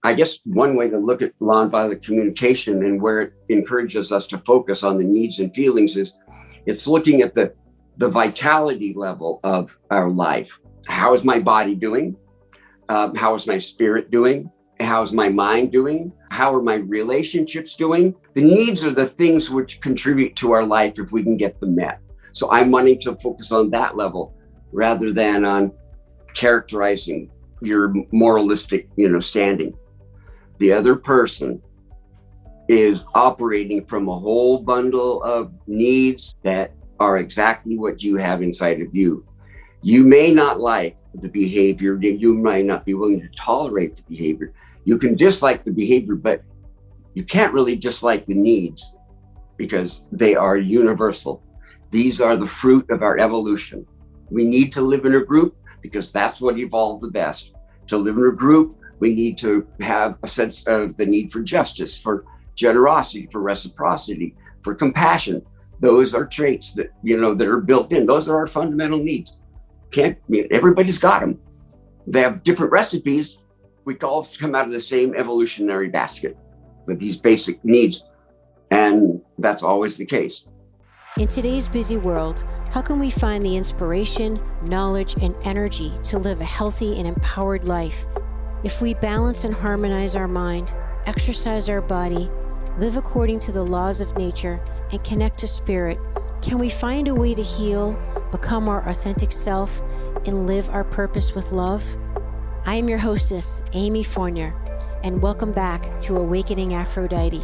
I guess one way to look at nonviolent communication and where it encourages us to focus on the needs and feelings is it's looking at the vitality level of our life. How is my body doing? How is my spirit doing? How's my mind doing? How are my relationships doing? The needs are the things which contribute to our life if we can get them met. So I'm wanting to focus on that level rather than on characterizing your moralistic, standing. The other person is operating from a whole bundle of needs that are exactly what you have inside of you. You may not like the behavior, you might not be willing to tolerate the behavior. You can dislike the behavior, but you can't really dislike the needs because they are universal. These are the fruit of our evolution. We need to live in a group because that's what evolved the best. To live in a group, we need to have a sense of the need for justice, for generosity, for reciprocity, for compassion. Those are traits that, that are built in. Those are our fundamental needs. Everybody's got them. They have different recipes. We all come out of the same evolutionary basket with these basic needs. And that's always the case. In today's busy world, how can we find the inspiration, knowledge, and energy to live a healthy and empowered life? If we balance and harmonize our mind, exercise our body, live according to the laws of nature, and connect to spirit, can we find a way to heal, become our authentic self, and live our purpose with love? I am your hostess, Amy Fournier, and welcome back to Awakening Aphrodite.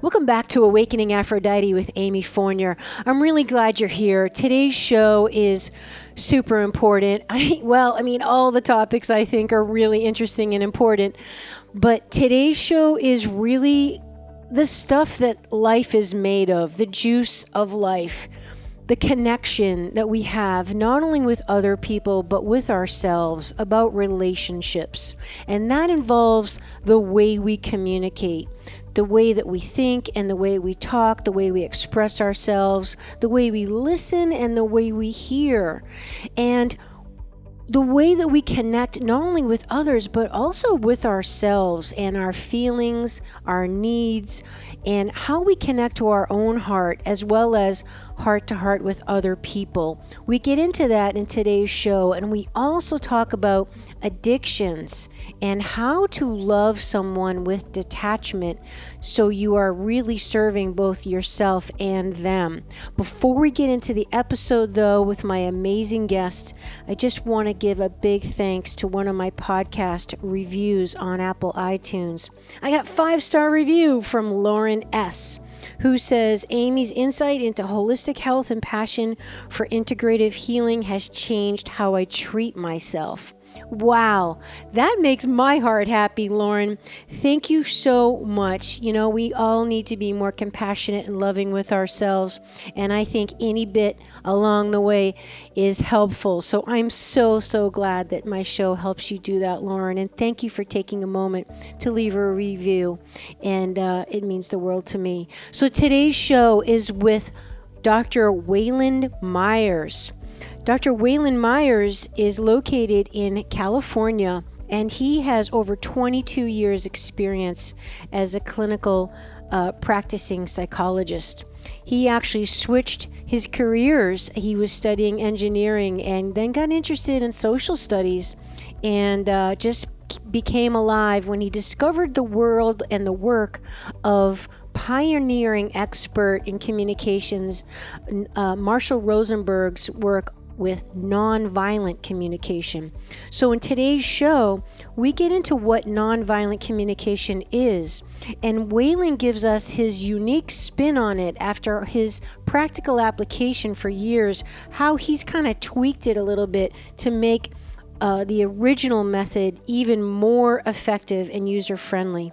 Welcome back to Awakening Aphrodite with Amy Fournier. I'm really glad you're here. Today's show is super important. All the topics I think are really interesting and important, but today's show is really the stuff that life is made of, the juice of life, the connection that we have, not only with other people, but with ourselves, about relationships. And that involves the way we communicate, the way that we think and the way we talk, the way we express ourselves, the way we listen and the way we hear. And the way that we connect not only with others, but also with ourselves and our feelings, our needs, and how we connect to our own heart as well as heart to heart with other people. We get into that in today's show, and we also talk about addictions and how to love someone with detachment so you are really serving both yourself and them. Before we get into the episode, though, with my amazing guest, I just want to give a big thanks to one of my podcast reviews on Apple iTunes. I got 5-star review from Lauren S., who says, Amy's insight into holistic health and passion for integrative healing has changed how I treat myself. Wow, that makes my heart happy, Lauren. Thank you so much. We all need to be more compassionate and loving with ourselves, and I think any bit along the way is helpful. So I'm so glad that my show helps you do that, Lauren, and thank you for taking a moment to leave a review, and it means the world to me. So today's show is with Dr. Wayland Myers. Dr. Wayland Myers is located in California, and he has over 22 years experience as a clinical practicing psychologist. He actually switched his careers. He was studying engineering and then got interested in social studies and just became alive when he discovered the world and the work of pioneering expert in communications, Marshall Rosenberg's work with nonviolent communication. So in today's show, we get into what nonviolent communication is, and Wayland gives us his unique spin on it after his practical application for years, how he's kind of tweaked it a little bit to make the original method even more effective and user-friendly.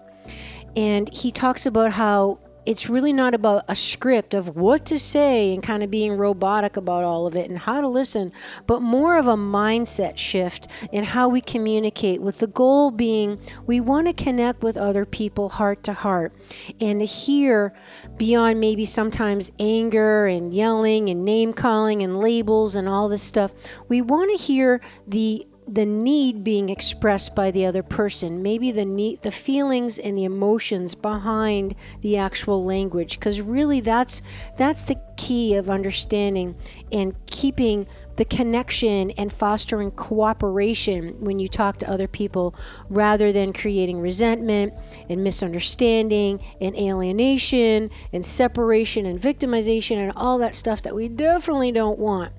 And he talks about how it's really not about a script of what to say and kind of being robotic about all of it and how to listen, but more of a mindset shift in how we communicate, with the goal being we want to connect with other people heart to heart and to hear beyond maybe sometimes anger and yelling and name calling and labels and all this stuff. We want to hear the the need being expressed by the other person, maybe the feelings and the emotions behind the actual language, because really that's the key of understanding and keeping the connection and fostering cooperation when you talk to other people, rather than creating resentment and misunderstanding and alienation and separation and victimization and all that stuff that we definitely don't want.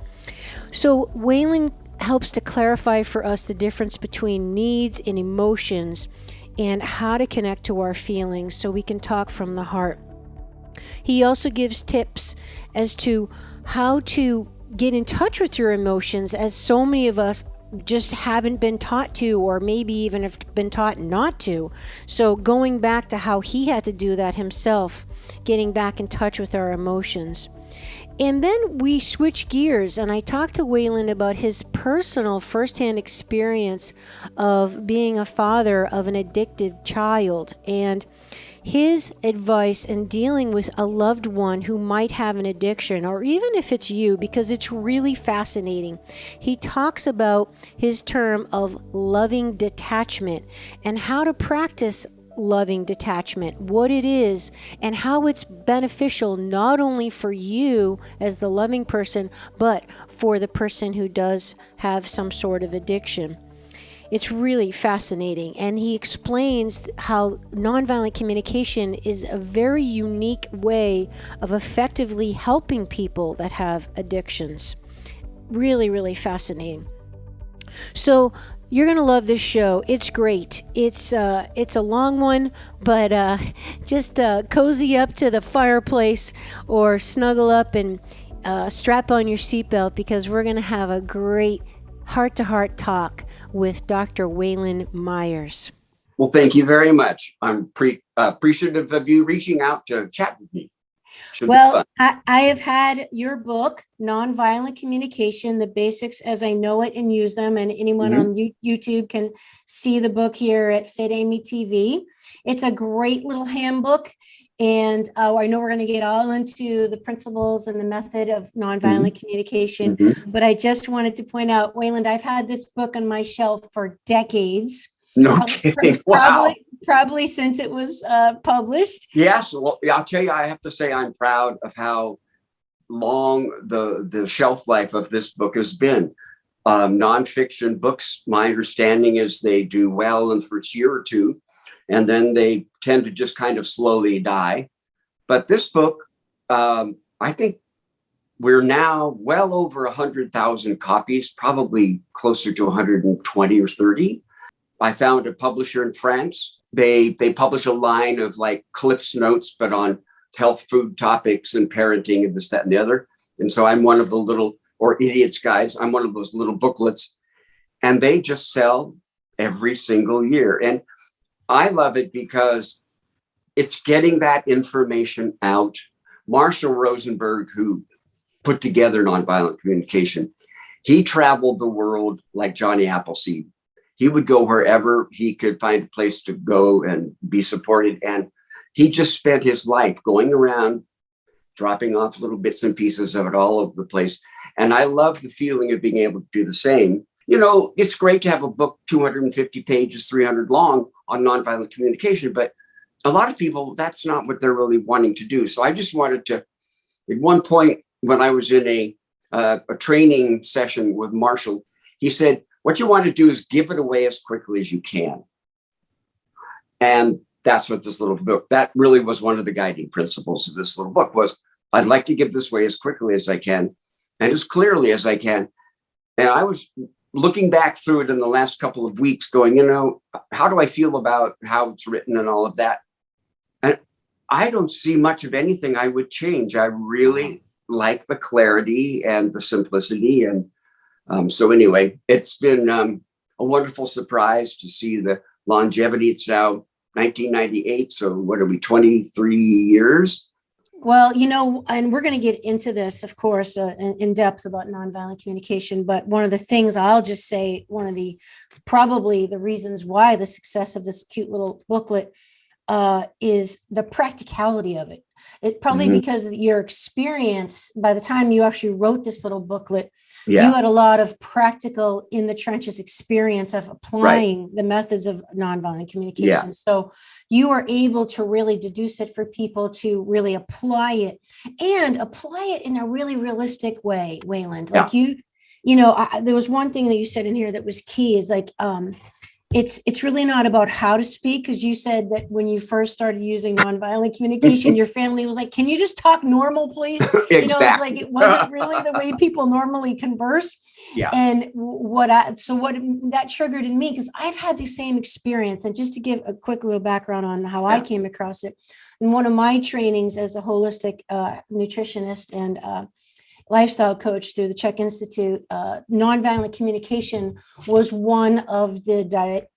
So Wayland helps to clarify for us the difference between needs and emotions and how to connect to our feelings so we can talk from the heart. He also gives tips as to how to get in touch with your emotions, as so many of us just haven't been taught to, or maybe even have been taught not to. So going back to how he had to do that himself, getting back in touch with our emotions. And then we switch gears, and I talked to Wayland about his personal firsthand experience of being a father of an addicted child, and his advice in dealing with a loved one who might have an addiction, or even if it's you, because it's really fascinating. He talks about his term of loving detachment and how to practice loving detachment, what it is, and how it's beneficial not only for you as the loving person, but for the person who does have some sort of addiction. It's really fascinating, and he explains how nonviolent communication is a very unique way of effectively helping people that have addictions. Really, really fascinating. So you're going to love this show. It's great. It's a long one, but just cozy up to the fireplace or snuggle up and strap on your seatbelt, because we're going to have a great heart-to-heart talk with Dr. Wayland Myers. Well, thank you very much. I'm appreciative of you reaching out to chat with me. Well, I have had your book, Nonviolent Communication, The Basics as I Know It and Use Them, and anyone on YouTube can see the book here at FitAmyTV. It's a great little handbook, and I know we're going to get all into the principles and the method of nonviolent communication, but I just wanted to point out, Wayland, I've had this book on my shelf for decades. No kidding. Wow. Probably since it was published. Yes. Well, I'll tell you, I have to say I'm proud of how long the shelf life of this book has been. Nonfiction books, my understanding is they do well in the first year or two, and then they tend to just kind of slowly die. But this book, I think we're now well over 100,000 copies, probably closer to 120 or 30. I found a publisher in France. They publish a line of like Cliff's Notes, but on health food topics and parenting and this, that, and the other. And so I'm one of the little, or idiots guys, I'm one of those little booklets, and they just sell every single year. And I love it because it's getting that information out. Marshall Rosenberg, who put together nonviolent communication, he traveled the world like Johnny Appleseed. He would go wherever he could find a place to go and be supported. And he just spent his life going around, dropping off little bits and pieces of it all over the place. And I love the feeling of being able to do the same. You know, it's great to have a book 250 pages, 300 long on nonviolent communication, but a lot of people, that's not what they're really wanting to do. So I just wanted to, at one point when I was in a training session with Marshall, he said, what you want to do is give it away as quickly as you can. And that's what this little book, that really was one of the guiding principles of this little book, was I'd like to give this away as quickly as I can and as clearly as I can. And I was looking back through it in the last couple of weeks going, you know, how do I feel about how it's written and all of that? And I don't see much of anything I would change. I really like the clarity and the simplicity. And so anyway, it's been a wonderful surprise to see the longevity. It's now 1998. So what are we, 23 years? Well, you know, and we're going to get into this, of course, in depth about nonviolent communication. But one of the things I'll just say, one of the probably the reasons why the success of this cute little booklet is the practicality of it. It probably Mhm. because of your experience, by the time you actually wrote this little booklet, you Yeah. had a lot of practical in the trenches experience of Right. applying the methods of nonviolent Yeah. communication. So you were able to really deduce it for people to really apply it and apply it in a really realistic way, Wayland. Yeah. Like there was one thing that you said in here that was key is like, it's really not about how to speak, because you said that when you first started using nonviolent communication, your family was like, can you just talk normal, please? It's like Exactly. it wasn't really the way people normally converse. Yeah. And what that triggered in me, because I've had the same experience. And just to give a quick little background on how I Yeah. came across it, in one of my trainings as a holistic nutritionist and lifestyle coach through the Czech Institute, nonviolent communication was one of the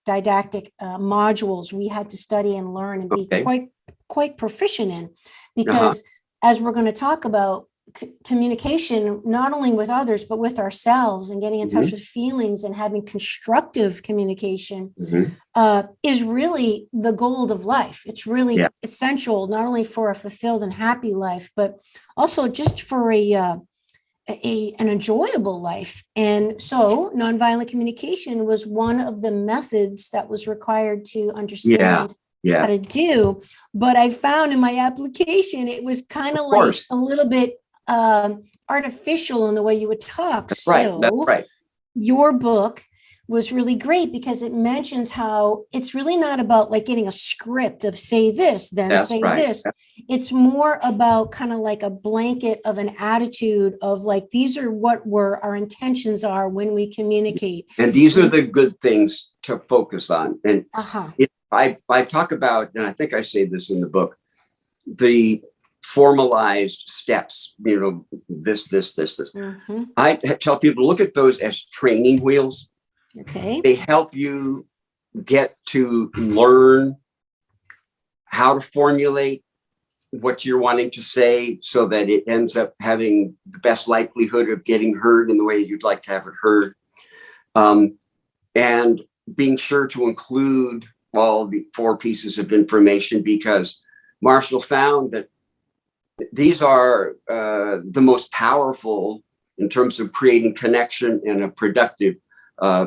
didactic modules we had to study and learn and be Okay. quite proficient in, Uh-huh. because as we're going to talk about, communication, not only with others, but with ourselves, and getting in touch Mhm. with feelings and having constructive communication Mhm. is really the goal of life. It's Yeah. really essential, not only for a fulfilled and happy life, but also just for an enjoyable life. And so nonviolent communication was one of the methods that was required to Yeah. understand how Yeah. to do. But I found in my application, it was kind Of of like course. a little bit artificial in the way you would talk. Right. That's So right. your book was really great because it mentions how it's really not about like getting a script of say this, then That's say right. this. It's more about kind of like a blanket of an attitude of like, these are what our intentions are when we communicate. And these are the good things to focus on. And Uh-huh. I talk about, and I think I say this in the book, the formalized steps, this. Mhm. I tell people, look at those as training wheels. Okay. They help you get to learn how to formulate what you're wanting to say so that it ends up having the best likelihood of getting heard in the way you'd like to have it heard. And being sure to include all the 4 pieces of information, because Marshall found that these are the most powerful in terms of creating connection and a productive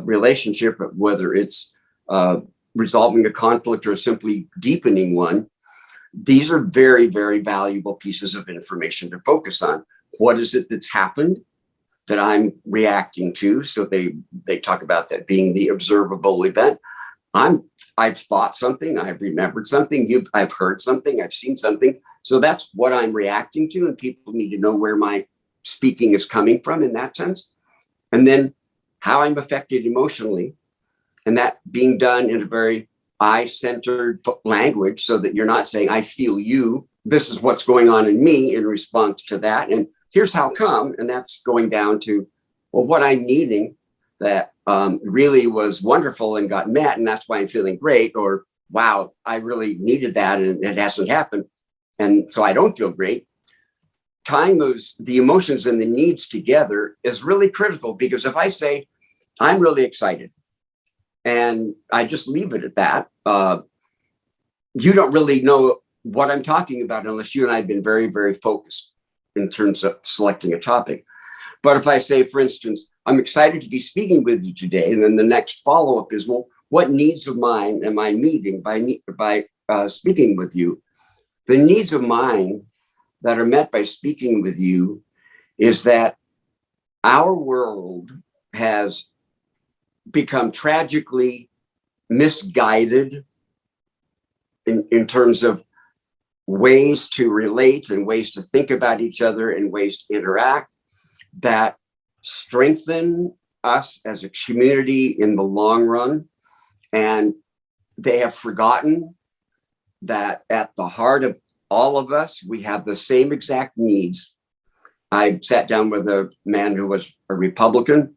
relationship, whether it's resolving a conflict or simply deepening one. These are very, very valuable pieces of information to focus on. What is it that's happened that I'm reacting to? So they talk about that being the observable event. I've thought something, I've remembered something, I've heard something, I've seen something. So that's what I'm reacting to, and people need to know where my speaking is coming from in that sense. And then how I'm affected emotionally, and that being done in a very I-centered language, so that you're not saying, I feel you, this is what's going on in me in response to that, and here's how come. And that's going down to, well, what I'm needing that really was wonderful and got met, and that's why I'm feeling great. Or, wow, I really needed that and it hasn't happened, and so I don't feel great. Tying the emotions and the needs together is really critical, because if I say, I'm really excited, and I just leave it at that, you don't really know what I'm talking about unless you and I have been very, very focused in terms of selecting a topic. But if I say, for instance, I'm excited to be speaking with you today, and then the next follow-up is, well, what needs of mine am I meeting by speaking with you? The needs of mine that are met by speaking with you is that our world has become tragically misguided in terms of ways to relate and ways to think about each other and ways to interact that strengthen us as a community in the long run. And they have forgotten that at the heart of all of us, we have the same exact needs. I sat down with a man who was a Republican,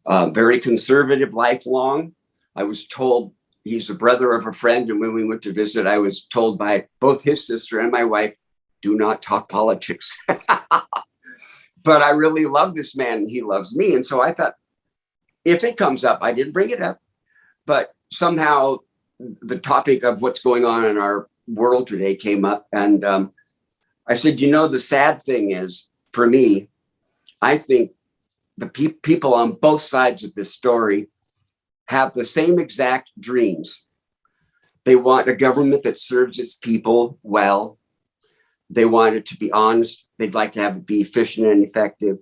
very conservative, lifelong. I was told he's a brother of a friend. And when we went to visit, I was told by both his sister and my wife, do not talk politics. But I really love this man, and he loves me. And so I thought, if it comes up, I didn't bring it up, but somehow the topic of what's going on in our world today came up, and I said, the sad thing is, for me, I think the people on both sides of this story have the same exact dreams. They want a government that serves its people well. They want it to be honest. They'd like to have it be efficient and effective.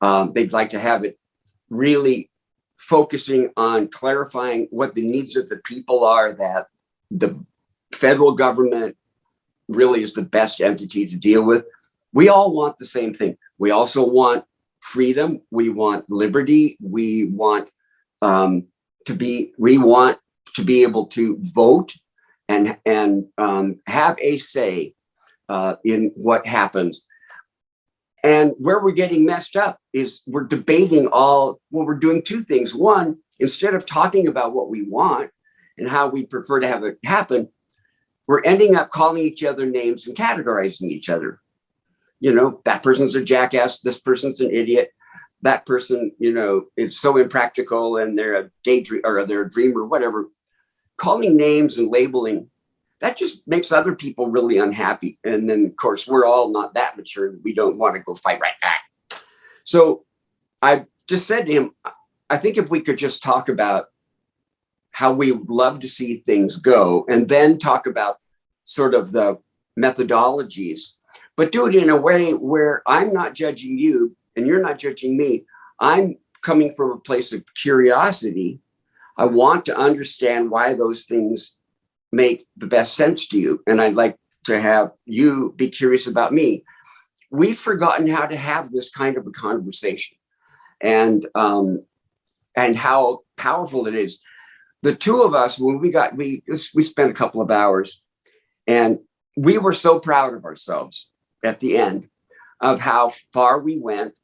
They'd like to have it really focusing on clarifying what the needs of the people are, that the federal government really is the best entity to deal with. We all want the same thing. We also want freedom. We want liberty. We want to be able to vote and have a say in what happens. And where we're getting messed up is we're debating we're doing two things. One, instead of talking about what we want and how we prefer to have it happen, we're ending up calling each other names and categorizing each other. That person's a jackass. This person's an idiot. That person, is so impractical and they're a daydream or they're a dreamer, whatever. Calling names and labeling, that just makes other people really unhappy. And then, of course, we're all not that mature. We don't want to go fight right back. So I just said to him, I think if we could just talk about how we would love to see things go, and then talk about sort of the methodologies, but do it in a way where I'm not judging you and you're not judging me. I'm coming from a place of curiosity. I want to understand why those things make the best sense to you. And I'd like to have you be curious about me. We've forgotten how to have this kind of a conversation, and how powerful it is. The two of us, when we spent a couple of hours, and we were so proud of ourselves at the end of how far we went.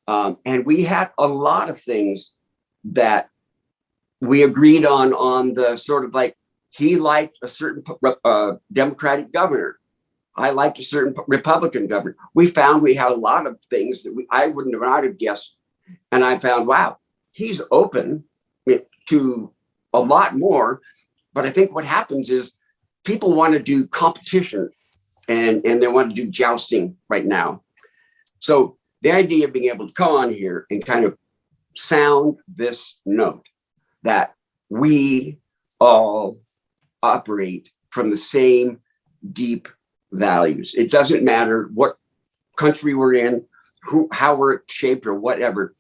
And we had a lot of things that we agreed on the sort of like, he liked a certain Democratic governor. I liked a certain Republican governor. We found we had a lot of things that I would not have guessed. And I found, wow, he's open to a lot more. But I think what happens is people want to do competition and they want to do jousting right now. So the idea of being able to come on here and kind of sound this note that we all operate from the same deep values. It doesn't matter what country we're in, how we're shaped or whatever.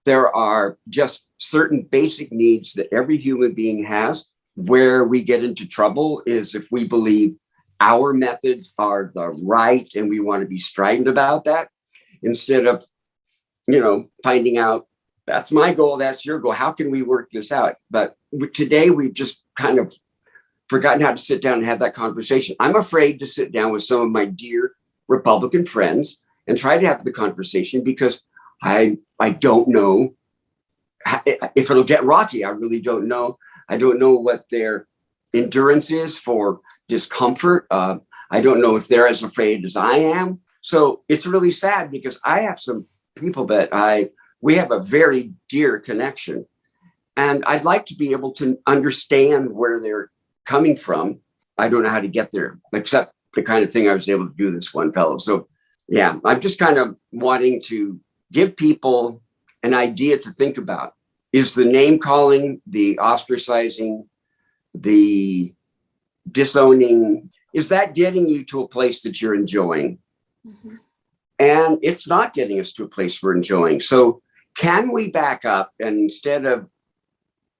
There are just certain basic needs that every human being has. Where we get into trouble is if we believe our methods are the right and we want to be strident about that, instead of, finding out that's my goal, that's your goal. How can we work this out? But today we've just kind of forgotten how to sit down and have that conversation. I'm afraid to sit down with some of my dear Republican friends and try to have the conversation because I don't know if it'll get rocky. I really don't know. I don't know what their endurance is for discomfort. I don't know if they're as afraid as I am. So it's really sad because I have some people that we have a very dear connection. And I'd like to be able to understand where they're coming from. I don't know how to get there, except the kind of thing I was able to do this one fellow. So yeah, I'm just kind of wanting to give people an idea to think about. Is the name calling, the ostracizing, the disowning, is that getting you to a place that you're enjoying? Mm-hmm. And it's not getting us to a place we're enjoying. So can we back up and instead of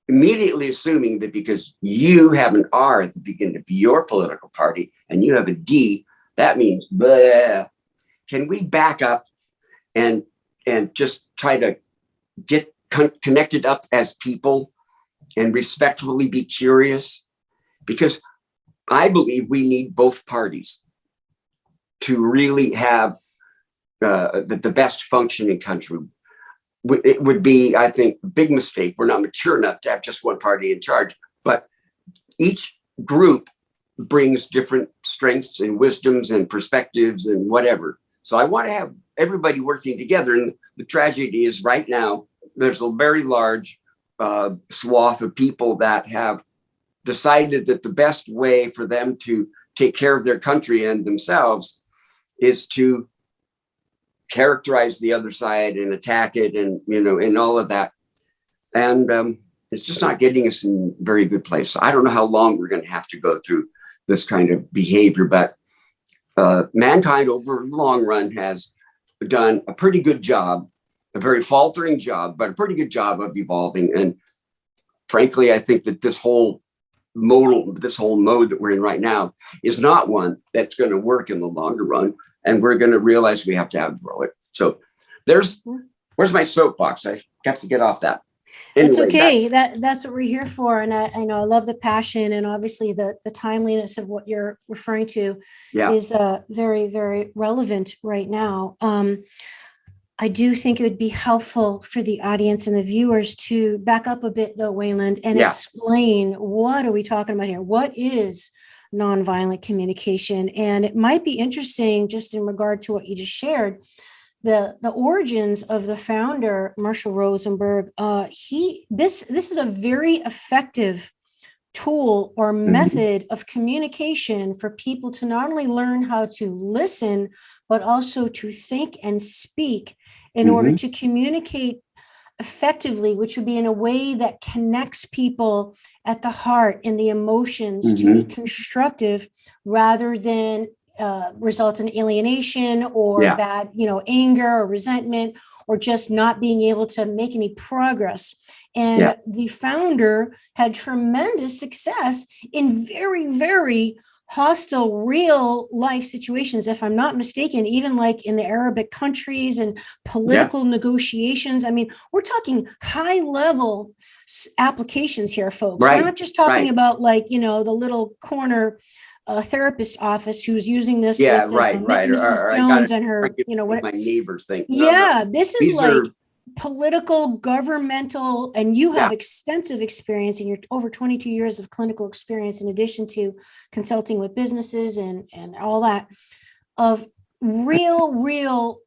immediately assuming that because you have an R at the beginning of your political party and you have a D, that means blah. Can we back up and just try to get connected up as people and respectfully be curious? Because I believe we need both parties to really have the best functioning country. It would be, I think, a big mistake. We're not mature enough to have just one party in charge, but each group brings different strengths and wisdoms and perspectives and whatever. So I want to have everybody working together. And the tragedy is right now, there's a very large swath of people that have decided that the best way for them to take care of their country and themselves is to characterize the other side and attack it, and and all of that. And it's just not getting us in a very good place. So I don't know how long we're going to have to go through this kind of behavior, but mankind over the long run has done a pretty good job, a very faltering job, but a pretty good job of evolving. And frankly, I think that this whole mode that we're in right now is not one that's going to work in the longer run. And we're going to realize we have to outgrow it. So where's my soapbox? I have to get off that. Anyway, that's okay. That's what we're here for. And I know I love the passion, and obviously the timeliness of what you're referring to is very, very relevant right now. I do think it would be helpful for the audience and the viewers to back up a bit, though, Wayland, and explain, what are we talking about here? What is nonviolent communication? And it might be interesting, just in regard to what you just shared, the origins of the founder, Marshall Rosenberg. This is a very effective tool or method of communication for people to not only learn how to listen, but also to think and speak in order to communicate effectively, which would be in a way that connects people at the heart and the emotions to be constructive, rather than result in alienation or bad, anger or resentment, or just not being able to make any progress. And the founder had tremendous success in very, very hostile, real life situations, if I'm not mistaken, even like in the Arabic countries and political negotiations. I mean, we're talking high level applications here, folks. We're not just talking about like, the little corner therapist office who's using this. Mrs. Jones and her, what my neighbors think. This is like political, governmental, and you have extensive experience in your over 22 years of clinical experience, in addition to consulting with businesses and all that, of real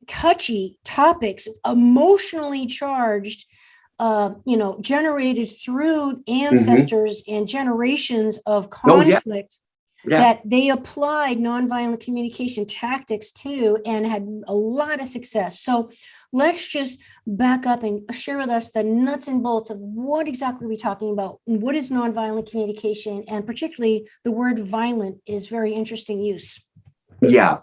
touchy topics, emotionally charged, generated through ancestors and generations of conflict that they applied nonviolent communication tactics to, and had a lot of success. So let's just back up and share with us the nuts and bolts of what exactly we're talking about. What is nonviolent communication? And particularly the word violent is very interesting use. Yeah.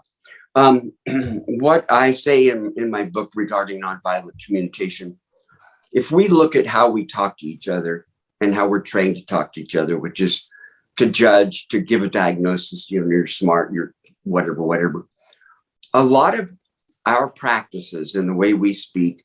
What I say in my book regarding nonviolent communication, if we look at how we talk to each other and how we're trained to talk to each other, which is to judge, to give a diagnosis, you're smart, you're whatever. A lot of our practices and the way we speak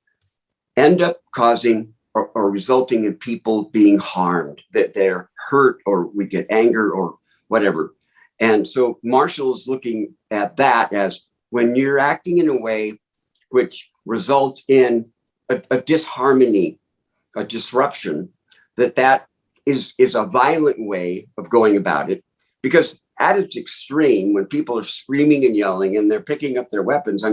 end up causing or resulting in people being harmed, that they're hurt, or we get anger or whatever. And so Marshall is looking at that as when you're acting in a way which results in a disharmony, a disruption, that is a violent way of going about it. Because at its extreme, when people are screaming and yelling and they're picking up their weapons,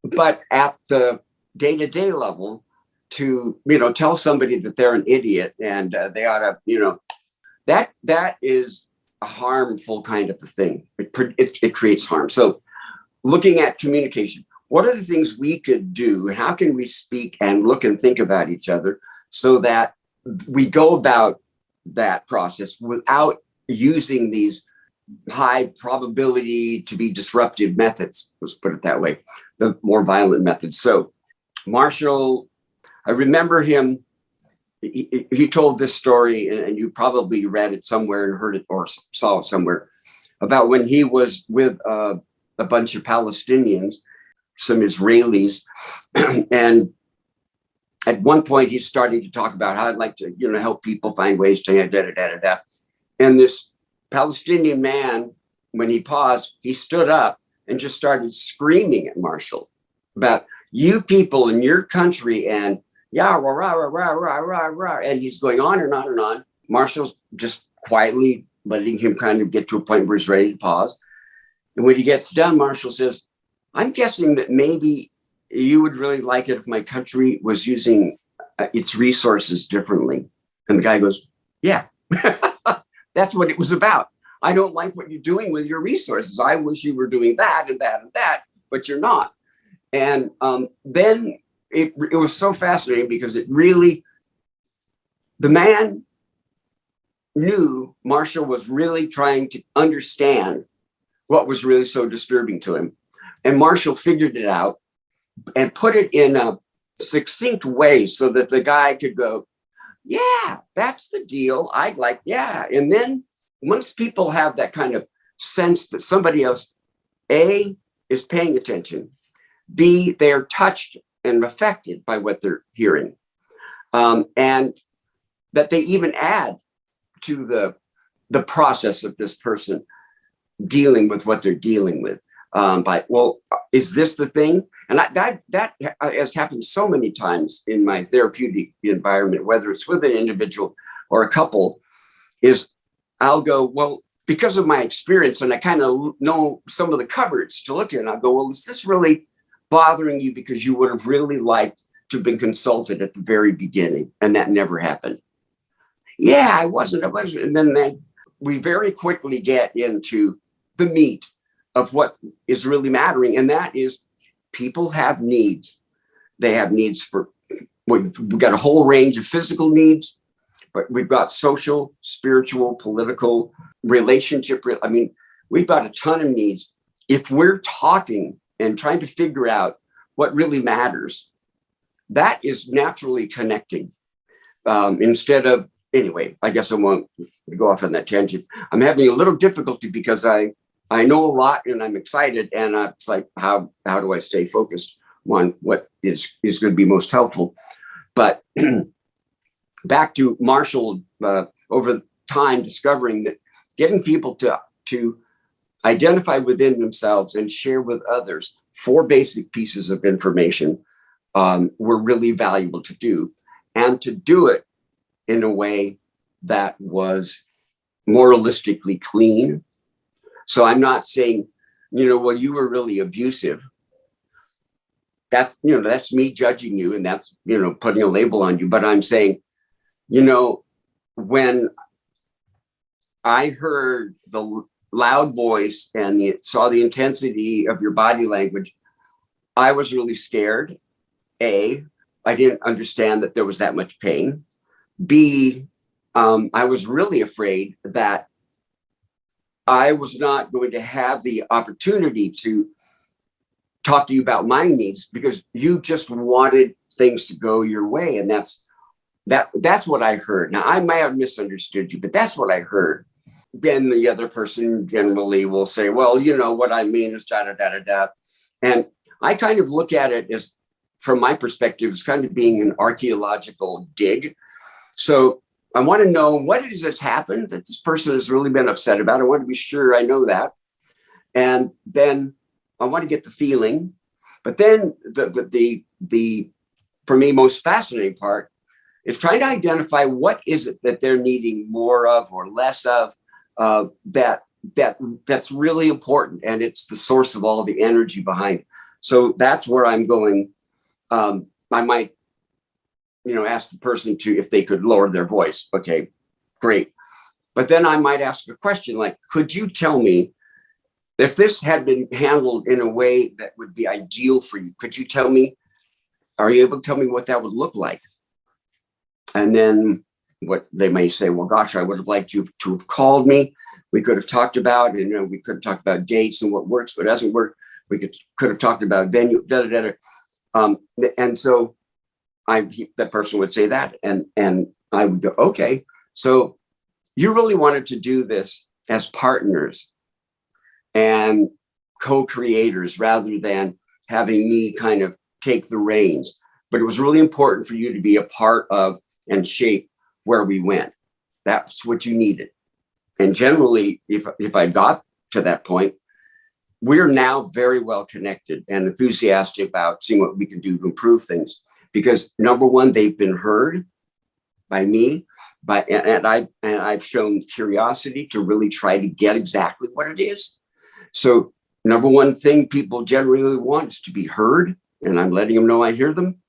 but at the day-to-day level, to tell somebody that they're an idiot and they ought to, that is a harmful kind of a thing. It creates harm. So looking at communication, what are the things we could do? How can we speak and look and think about each other so that we go about that process without using these high probability to be disruptive methods? Let's put it that way, the more violent methods. So Marshall, I remember him, he told this story, and you probably read it somewhere and heard it or saw it somewhere, about when he was with a bunch of Palestinians, some Israelis, and at one point he's starting to talk about how I'd like to, help people find ways to And this Palestinian man, when he paused, he stood up and just started screaming at Marshall about you people in your country, and rah, rah, rah, rah, rah, rah, rah. And he's going on and on and on. Marshall's just quietly letting him kind of get to a point where he's ready to pause. And when he gets done, Marshall says, I'm guessing that maybe you would really like it if my country was using its resources differently. And the guy goes, yeah, that's what it was about. I don't like what you're doing with your resources. I wish you were doing that and that and that, but you're not. And then it was so fascinating because it really, the man knew Marshall was really trying to understand what was really so disturbing to him. And Marshall figured it out and put it in a succinct way so that the guy could go, yeah, that's the deal. I'd like, yeah. And then once people have that kind of sense that somebody else, A, is paying attention, B, they're touched and affected by what they're hearing, and that they even add to the process of this person dealing with what they're dealing with. By, well, is this the thing? And that has happened so many times in my therapeutic environment, whether it's with an individual or a couple, is I'll go, well, because of my experience, and I kind of know some of the cupboards to look at, and I'll go, well, is this really bothering you because you would have really liked to have been consulted at the very beginning, and that never happened? Yeah, I wasn't. And then we very quickly get into the meat of what is really mattering. And that is, people have needs. They have needs for, we've got a whole range of physical needs, but we've got social, spiritual, political, relationship. I mean, we've got a ton of needs. If we're talking and trying to figure out what really matters, that is naturally connecting. Instead of, anyway, I guess I won't go off on that tangent. I'm having a little difficulty because I know a lot and I'm excited, and it's like, how do I stay focused on what is going to be most helpful? But back to Marshall, over time, discovering that getting people to identify within themselves and share with others 4 basic pieces of information were really valuable to do, and to do it in a way that was moralistically clean. So I'm not saying, well, you were really abusive. That's me judging you, and that's, putting a label on you. But I'm saying, when I heard the loud voice and saw the intensity of your body language, I was really scared. A, I didn't understand that there was that much pain. B, I was really afraid that I was not going to have the opportunity to talk to you about my needs because you just wanted things to go your way. And that's what I heard. Now, I might have misunderstood you, but that's what I heard. Then the other person generally will say, well, what I mean is da, da, da, da, da. And I kind of look at it as, from my perspective, as kind of being an archaeological dig. So I want to know what it is that's happened that this person has really been upset about. I want to be sure I know that. And then I want to get the feeling. But then the for me, most fascinating part is trying to identify what is it that they're needing more of or less of, that's really important. And it's the source of all the energy behind it. So that's where I'm going. I might, ask the person if they could lower their voice. Okay, great. But then I might ask a question like, could you tell me if this had been handled in a way that would be ideal for you? Could you tell me, are you able to tell me what that would look like? And then what they may say, well, gosh, I would have liked you to have called me. We could have talked about, we could have talked about dates and what works, what doesn't work. We could have talked about venue, da, da, da, da. And so that person would say that, and I would go, okay, so you really wanted to do this as partners and co-creators rather than having me kind of take the reins. But it was really important for you to be a part of and shape where we went. That's what you needed. And generally, if I got to that point, we're now very well connected and enthusiastic about seeing what we can do to improve things. Because number one, they've been heard by me, and I've shown curiosity to really try to get exactly what it is. So number one thing people generally want is to be heard, and I'm letting them know I hear them,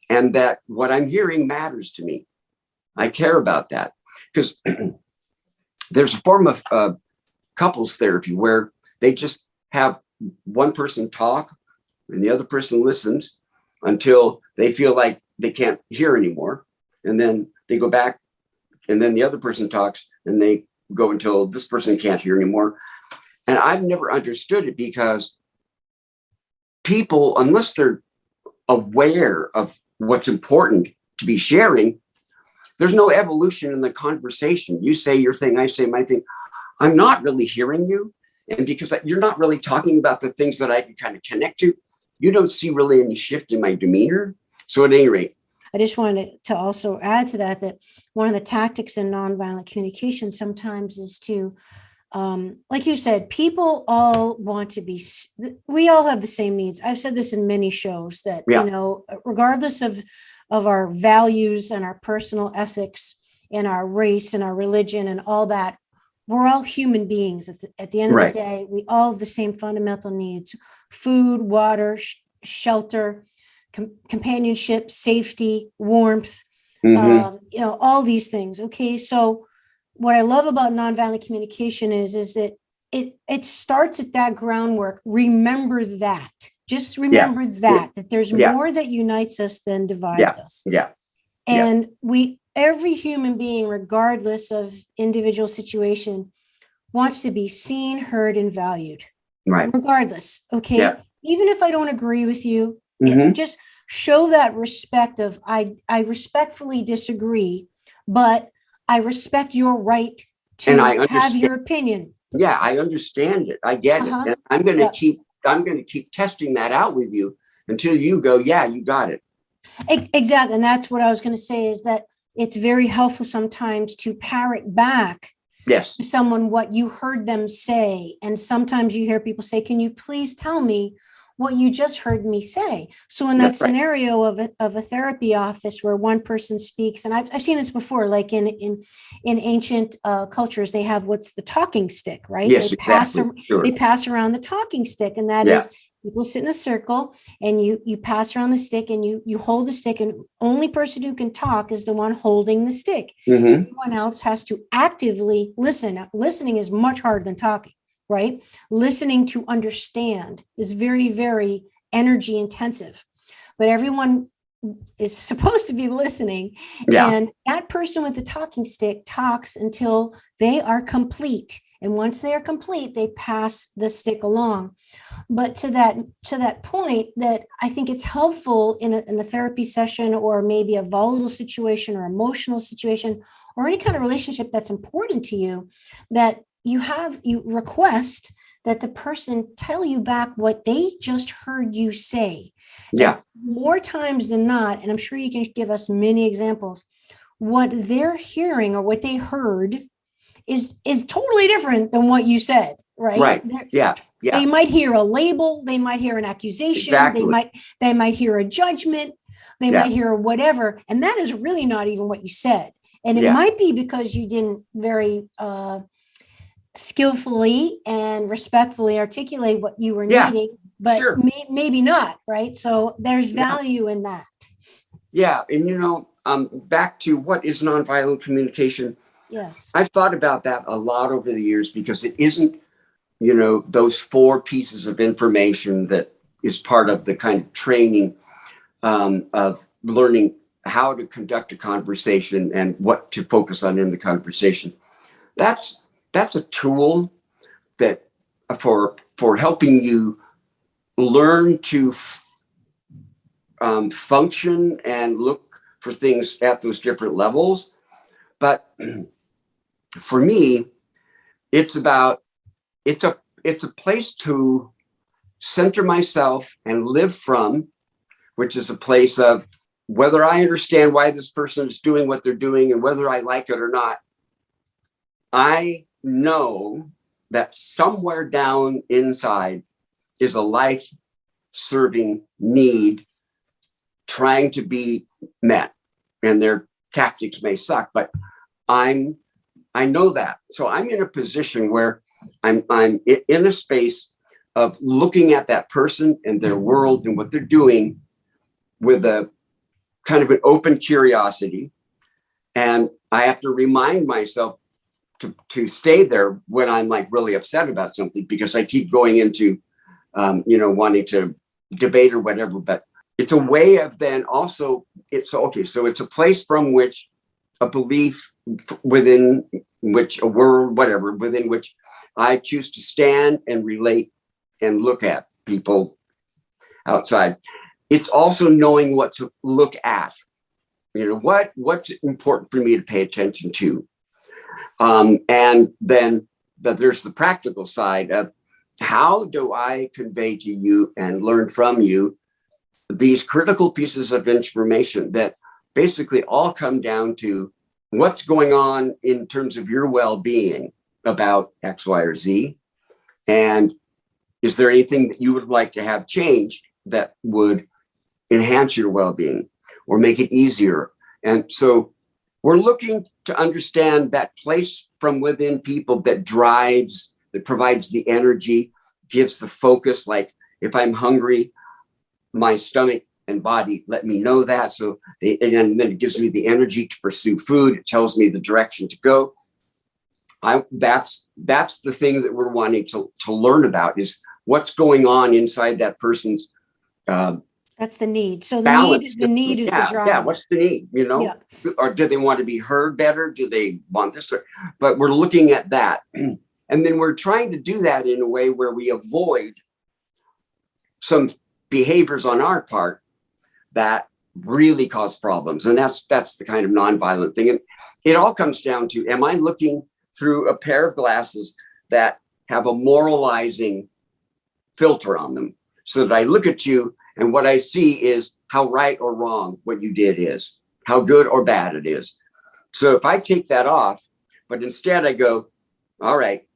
and that what I'm hearing matters to me. I care about that because there's a form of couples therapy where they just have one person talk and the other person listens until they feel like they can't hear anymore. And then they go back and then the other person talks and they go until this person can't hear anymore. And I've never understood it because people, unless they're aware of what's important to be sharing, there's no evolution in the conversation. You say your thing, I say my thing. I'm not really hearing you. And because you're not really talking about the things that I can kind of connect to, you don't see really any shift in my demeanor. So at any rate, I just wanted to also add to that, that one of the tactics in nonviolent communication sometimes is to, like you said, people all want to be, we all have the same needs. I've said this in many shows that, Yeah. you know, regardless of our values and our personal ethics and our race and our religion and all that, we're all human beings. At the end of Right. the day, we all have the same fundamental needs: food, water, shelter, companionship, safety, warmth, Mhm. you know, all these things. Okay. So what I love about nonviolent communication is that it starts at that groundwork. Remember that. Just remember that there's Yeah. more that unites us than divides Yeah. us. Yeah. And every human being, regardless of individual situation, wants to be seen, heard, and valued. Right. Regardless. Okay. Yeah. Even if I don't agree with you, Mhm. just show that respect of I respectfully disagree, but I respect your right And to I have understand. your opinion. Yeah, I understand it. I get it. Uh-huh. And I'm going to Yeah. keep testing that out with you until you go, yeah, you got it. Exactly. And that's what I was going to say, is that it's very helpful sometimes to parrot back Yes. to someone what you heard them say. And sometimes you hear people say, can you please tell me what you just heard me say? So in that That's right. scenario of a therapy office where one person speaks, and I've seen this before, like in ancient cultures, they have what's the talking stick, right? Yes, They exactly. Sure. they pass around the talking stick, and that Yeah. is people sit in a circle and you pass around the stick and you hold the stick, and only person who can talk is the one holding the stick. Mhm. Everyone else has to actively listen. Now, listening is much harder than talking, right? Listening to understand is very, very energy intensive, but everyone is supposed to be listening. Yeah. And that person with the talking stick talks until they are complete. And once they are complete, they pass the stick along. But to that point, that I think it's helpful in a therapy session, or maybe a volatile situation or emotional situation, or any kind of relationship that's important to you, that you request that the person tell you back what they just heard you say. Yeah. And more times than not, and I'm sure you can give us many examples, what they're hearing or what they heard is totally different than what you said, right? Right. Yeah. Yeah. They might hear a label, they might hear an accusation, Exactly. they might hear a judgment, they Yeah. might hear whatever, and that is really not even what you said. And it Yeah. might be because you didn't very skillfully and respectfully articulate what you were Yeah. needing, but Sure. maybe not, right? So there's Yeah. value in that. Yeah. And back to what is nonviolent communication. Yes. I've thought about that a lot over the years because it isn't, those 4 pieces of information that is part of the kind of training of learning how to conduct a conversation and what to focus on in the conversation. That's a tool that for helping you learn to function and look for things at those different levels. But for me, it's a place to center myself and live from, which is a place of whether I understand why this person is doing what they're doing and whether I like it or not. I know that somewhere down inside is a life-serving need trying to be met, and their tactics may suck, but I know that. So I'm in a position where I'm in a space of looking at that person and their world and what they're doing with a kind of an open curiosity. And I have to remind myself, to stay there when I'm like really upset about something, because I keep going into, wanting to debate or whatever. But it's a way of then also, it's okay. So it's a place from which a belief within which a word, whatever, within which I choose to stand and relate and look at people outside. It's also knowing what to look at. What's important for me to pay attention to. And then there's the practical side of how do I convey to you and learn from you these critical pieces of information that basically all come down to what's going on in terms of your well-being about X, Y, or Z. And is there anything that you would like to have changed that would enhance your well-being or make it easier? And so we're looking to understand that place from within people that drives, that provides the energy, gives the focus. Like if I'm hungry, my stomach and body let me know that. And then it gives me the energy to pursue food. It tells me the direction to go. That's the thing that we're wanting to learn about, is what's going on inside that person's that's the need. So balance. the need is the driver. Yeah, what's the need? Yeah. Or do they want to be heard better? Do they want this? But we're looking at that. And then we're trying to do that in a way where we avoid some behaviors on our part that really cause problems. And that's the kind of nonviolent thing. And it all comes down to, am I looking through a pair of glasses that have a moralizing filter on them, so that I look at you and what I see is how right or wrong what you did is, how good or bad it is. So if I take that off, but instead I go, all right,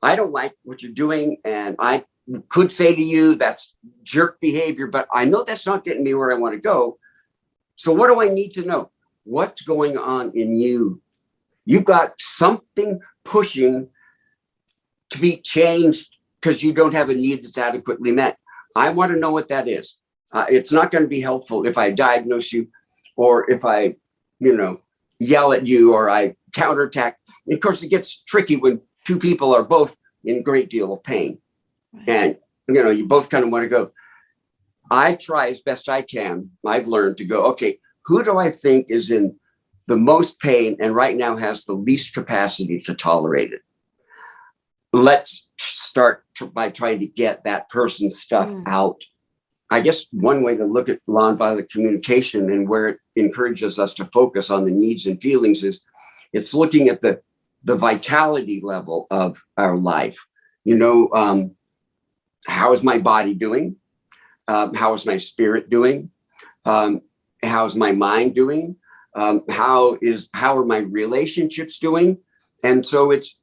I don't like what you're doing, and I could say to you that's jerk behavior, but I know that's not getting me where I want to go. So what do I need to know? What's going on in you? You've got something pushing to be changed because you don't have a need that's adequately met. I want to know what that is. It's not going to be helpful if I diagnose you, or if I, yell at you, or I counterattack. And of course, it gets tricky when two people are both in a great deal of pain. And, you both kind of want to go. I try as best I can. I've learned to go, okay, who do I think is in the most pain and right now has the least capacity to tolerate it? Let's start by trying to get that person's stuff out. I guess one way to look at nonviolent communication and where it encourages us to focus on the needs and feelings is it's looking at the vitality level of our life. How is my body doing? How is my spirit doing? How's my mind doing? How are my relationships doing? And so it's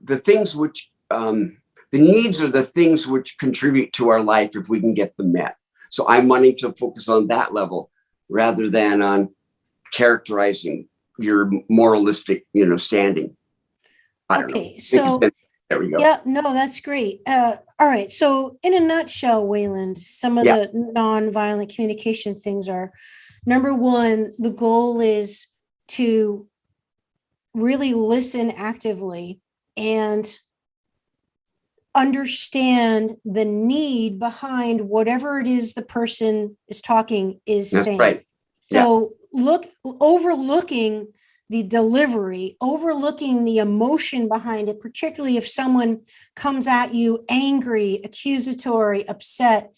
the things which, the needs are the things which contribute to our life if we can get them met. So I'm wanting to focus on that level rather than on characterizing your moralistic, standing. Okay, so there we go. Yeah, no, that's great. All right, so in a nutshell, Wayland, some of the nonviolent communication things are, number one, the goal is to really listen actively and understand the need behind whatever it is the person is talking is saying. Right. So overlooking the delivery, overlooking the emotion behind it, particularly if someone comes at you angry, accusatory, upset,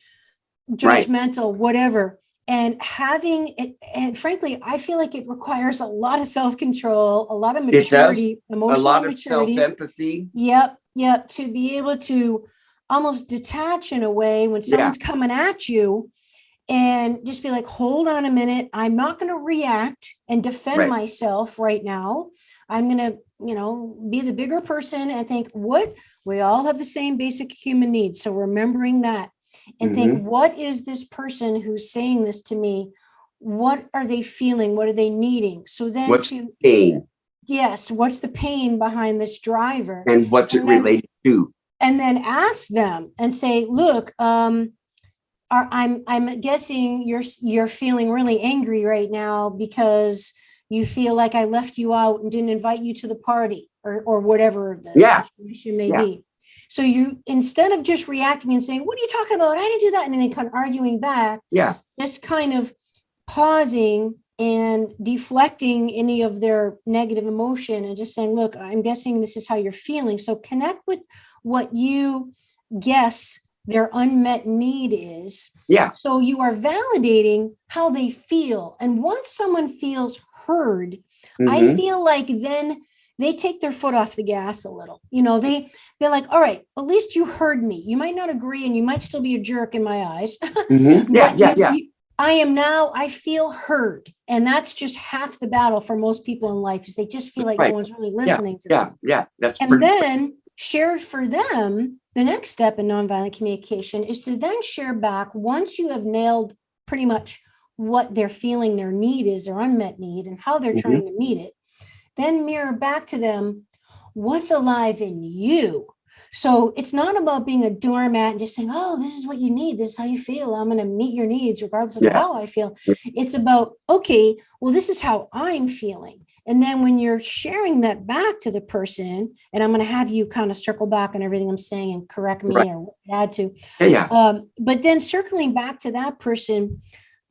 judgmental, whatever. And having it, and frankly, I feel like it requires a lot of self-control, a lot of maturity, emotional a lot maturity, of self-empathy. Yep. To be able to almost detach in a way when someone's coming at you and just be like, hold on a minute. I'm not going to react and defend myself right now. I'm going to, be the bigger person and think we all have the same basic human needs. So remembering that and think, what is this person who's saying this to me? What are they feeling? What are they needing? So then what's the pain? Yes. What's the pain behind this driver? And what's it related to? And then ask them and say, look, I'm guessing you're feeling really angry right now because you feel like I left you out and didn't invite you to the party. or whatever the situation may be. So you, instead of just reacting and saying, what are you talking about? I didn't do that. And then kind of arguing back. Yeah. Just kind of pausing and deflecting any of their negative emotion and just saying, look, I'm guessing this is how you're feeling. So connect with what you guess their unmet need is. Yeah. So you are validating how they feel. And once someone feels heard, I feel like then they take their foot off the gas a little. You know, they're like, all right, at least you heard me. You might not agree and you might still be a jerk in my eyes. I feel heard. And that's just half the battle for most people in life, is they just feel like no one's really listening to them. Yeah. And then share for them, the next step in nonviolent communication is to then share back, once you have nailed pretty much what they're feeling their need is, their unmet need, and how they're trying to meet it, then mirror back to them what's alive in you. So it's not about being a doormat and just saying, oh, this is what you need. This is how you feel. I'm going to meet your needs regardless of how I feel. It's about, okay, well, this is how I'm feeling. And then when you're sharing that back to the person, and I'm going to have you kind of circle back on everything I'm saying and correct me or add to. But then circling back to that person,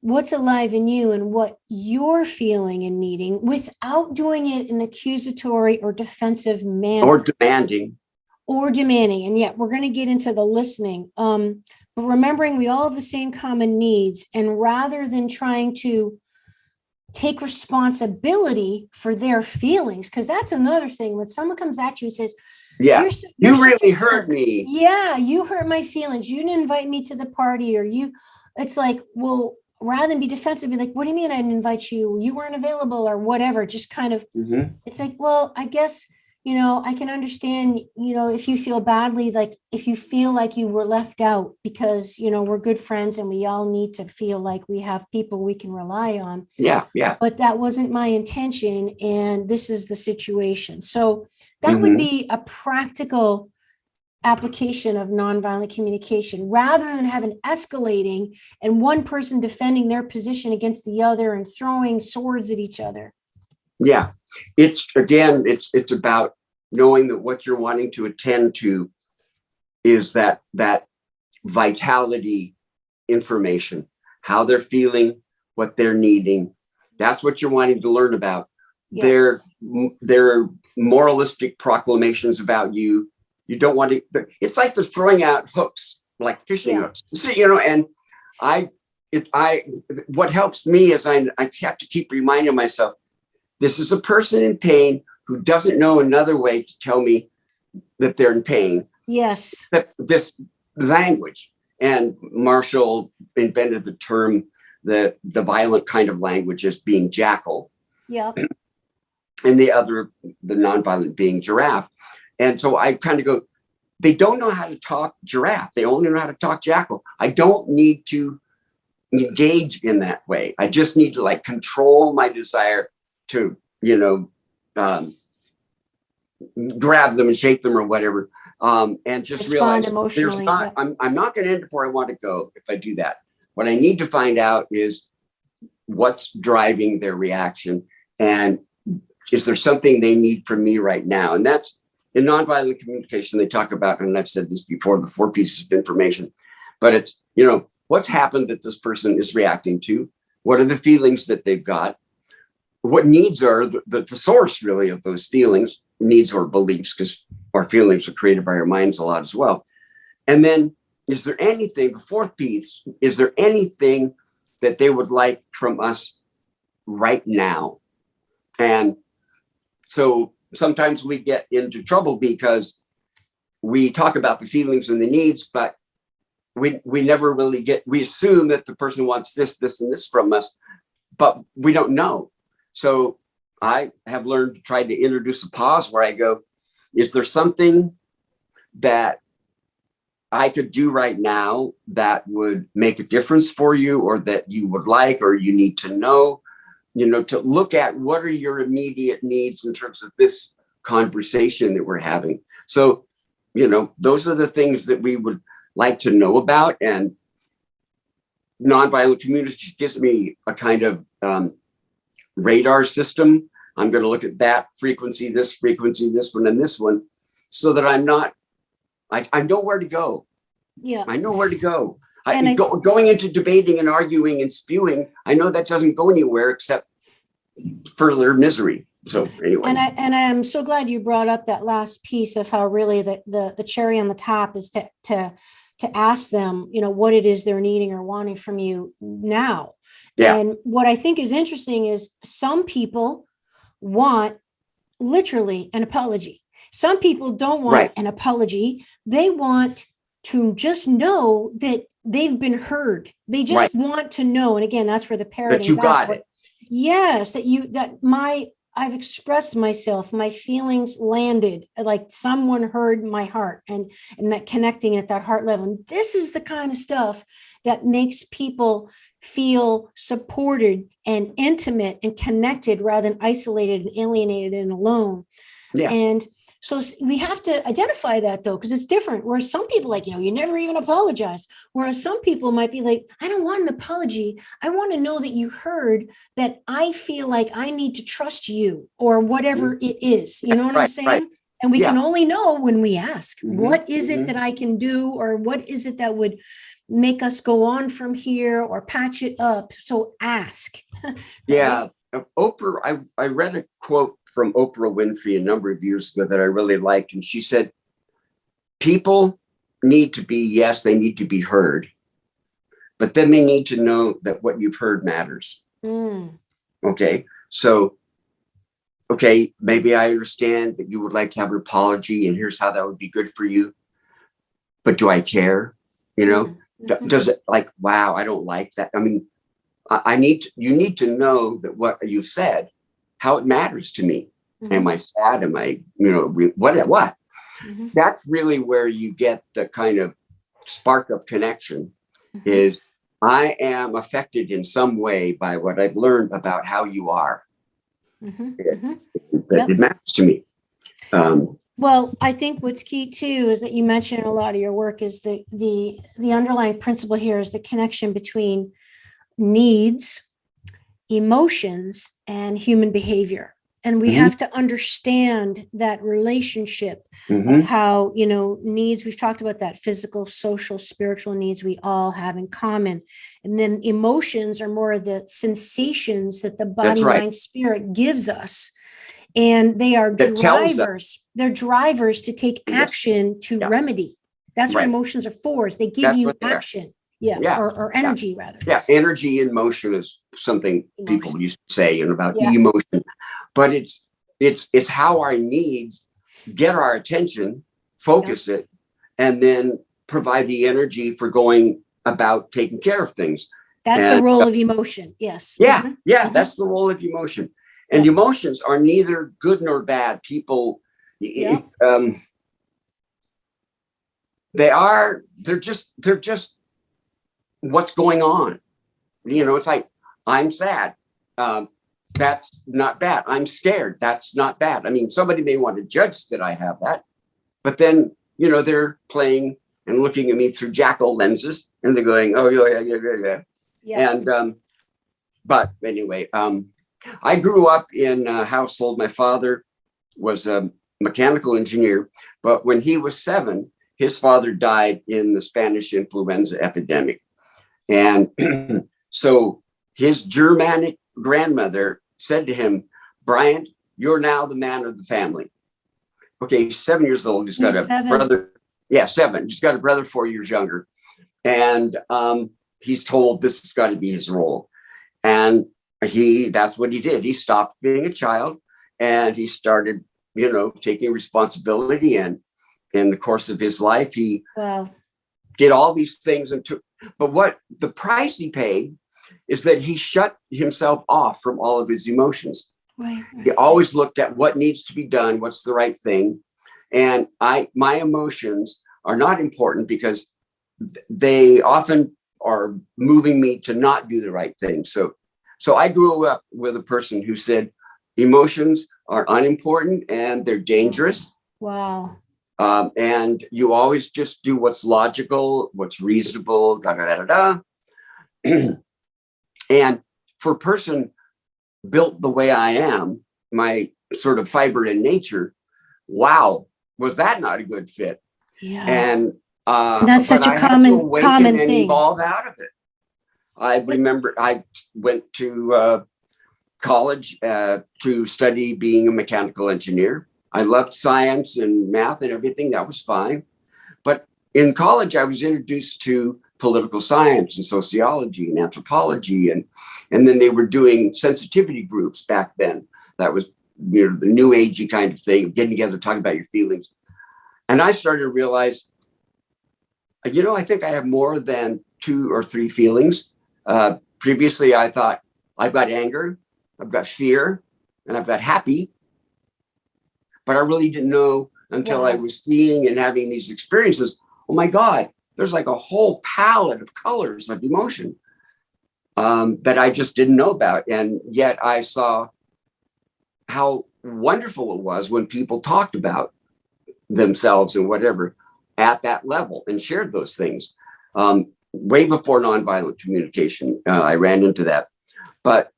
what's alive in you and what you're feeling and needing, without doing it in an accusatory or defensive manner. Or demanding. And yet we're going to get into the listening. But remembering we all have the same common needs. And rather than trying to take responsibility for their feelings, because that's another thing. When someone comes at you and says, you really hurt me. Yeah, you hurt my feelings. You didn't invite me to the party, or it's like, well, rather than be defensive, be like, what do you mean I didn't invite you? You weren't available or whatever. Just kind of, it's like, well, I guess, I can understand, if you feel badly, like if you feel like you were left out, because, we're good friends and we all need to feel like we have people we can rely on. Yeah. But that wasn't my intention. And this is the situation. So that would be a practical application of nonviolent communication, rather than having escalating and one person defending their position against the other and throwing swords at each other. Yeah. It's about knowing that what you're wanting to attend to is that vitality information, how they're feeling, what they're needing. That's what you're wanting to learn about. Yeah. Their moralistic proclamations about you. You don't want to, it's like they're throwing out hooks, like fishing hooks. So, and what helps me is I have to keep reminding myself, this is a person in pain who doesn't know another way to tell me that they're in pain. Yes. This language. And Marshall invented the term, the violent kind of language, as being jackal. Yeah. And the nonviolent being giraffe. And so I kind of go, they don't know how to talk giraffe. They only know how to talk jackal. I don't need to engage in that way. I just need to control my desire to, grab them and shake them or whatever. And just respond realize emotionally. I'm not going to end up where I want to go if I do that. What I need to find out is what's driving their reaction, and is there something they need from me right now? And that's in nonviolent communication. They talk about, and I've said this before, the 4 pieces of information, but it's, what's happened that this person is reacting to? What are the feelings that they've got? What needs are the source really of those feelings, needs or beliefs, because our feelings are created by our minds a lot as well. And then is there anything, the 4th piece, is there anything that they would like from us right now? And so sometimes we get into trouble because we talk about the feelings and the needs, but we never really we assume that the person wants this, this, and this from us, but we don't know. So I have learned to try to introduce a pause where I go, is there something that I could do right now that would make a difference for you, or that you would like, or you need to know, to look at what are your immediate needs in terms of this conversation that we're having. So, those are the things that we would like to know about. And nonviolent communication gives me a kind of radar system I'm going to look at that frequency, this one, and this one, so that I'm not, I know where to go. Yeah. I know where to go. And Going into debating and arguing and spewing, I know that doesn't go anywhere except further misery. So anyway. And I'm so glad you brought up that last piece of how really the cherry on the top is to ask them, what it is they're needing or wanting from you now. Yeah. And what I think is interesting is some people want literally an apology. Some people don't want an apology. They want to just know that they've been heard. They just want to know. And again, that's where the parroting that you got it. Yes, I've expressed myself, my feelings landed, like someone heard my heart, and that connecting at that heart level. And this is the kind of stuff that makes people feel supported and intimate and connected rather than isolated and alienated and alone. Yeah. And so we have to identify that, though, because it's different. Whereas some people you never even apologize. Whereas some people might be like, I don't want an apology. I want to know that you heard that I feel like I need to trust you or whatever it is. You know what I'm saying? Right. And we can only know when we ask, Mm-hmm. What is it that I can do? Or what is it that would make us go on from here or patch it up? So ask. Yeah. Oprah, I read a quote from Oprah Winfrey a number of years ago that I really liked. And she said, people need to be, they need to be heard, but then they need to know that what you've heard matters. Okay. So, maybe I understand that you would like to have an apology and here's how that would be good for you. But do I care? Does it wow, I don't like that. I mean, you need to know that what you've said, how it matters to me. Mm-hmm. Am I sad? Am I, what? Mm-hmm. That's really where you get the kind of spark of connection. Mm-hmm. Is I am affected in some way by what I've learned about how you are. Mm-hmm. It matters to me. Well, I think what's key too is that you mentioned in a lot of your work is the underlying principle here is the connection between needs, emotions, and human behavior. And we have to understand that relationship of how, needs, we've talked about that physical, social, spiritual needs we all have in common. And then emotions are more of the sensations that the body, mind, spirit gives us. And they are drivers. They're drivers to take action to remedy. That's what emotions are for, is they give you action. Or energy rather. Yeah, energy in motion is something people used to say about emotion, but it's how our needs get our attention, focus it, and then provide the energy for going about taking care of things. That's the role of emotion. Yes. That's the role of emotion. And emotions are neither good nor bad. People, they're just what's going on. It's like, I'm sad. That's not bad. I'm scared. That's not bad. I mean, somebody may want to judge that I have that, but then, they're playing and looking at me through jackal lenses and they're going, oh, yeah. And, but anyway, I grew up in a household. My father was a mechanical engineer, but when he was 7, his father died in the Spanish influenza epidemic. And so his Germanic grandmother said to him, Bryant, you're now the man of the family. Okay, he's 7 years old. He's got a brother. Yeah, 7. He's got a brother 4 years younger. And he's told this has got to be his role. And that's what he did. He stopped being a child and he started, taking responsibility. And in the course of his life, he did all these things but what the price he paid is that he shut himself off from all of his emotions. Right. He always looked at what needs to be done, what's the right thing. And my emotions are not important because they often are moving me to not do the right thing. So I grew up with a person who said emotions are unimportant and they're dangerous. Wow. And you always just do what's logical, what's reasonable, And for a person built the way I am, my sort of fiber in nature, wow, was that not a good fit? Yeah. And that's such a common thing. Evolve out of it. I remember I went to college to study being a mechanical engineer. I loved science and math and everything. That was fine. But in college, I was introduced to political science and sociology and anthropology. And then they were doing sensitivity groups back then. That was, you know, the new agey kind of thing, getting together, talking about your feelings. And I started to realize, you know, I think I have more than 2 or 3 feelings. Previously, I thought I've got anger, I've got fear, and I've got happy. But I really didn't know until I was seeing and having these experiences. Oh my God, there's like a whole palette of colors of emotion that I just didn't know about. And yet I saw how wonderful it was when people talked about themselves and whatever at that level and shared those things. Way before nonviolent communication, I ran into that. But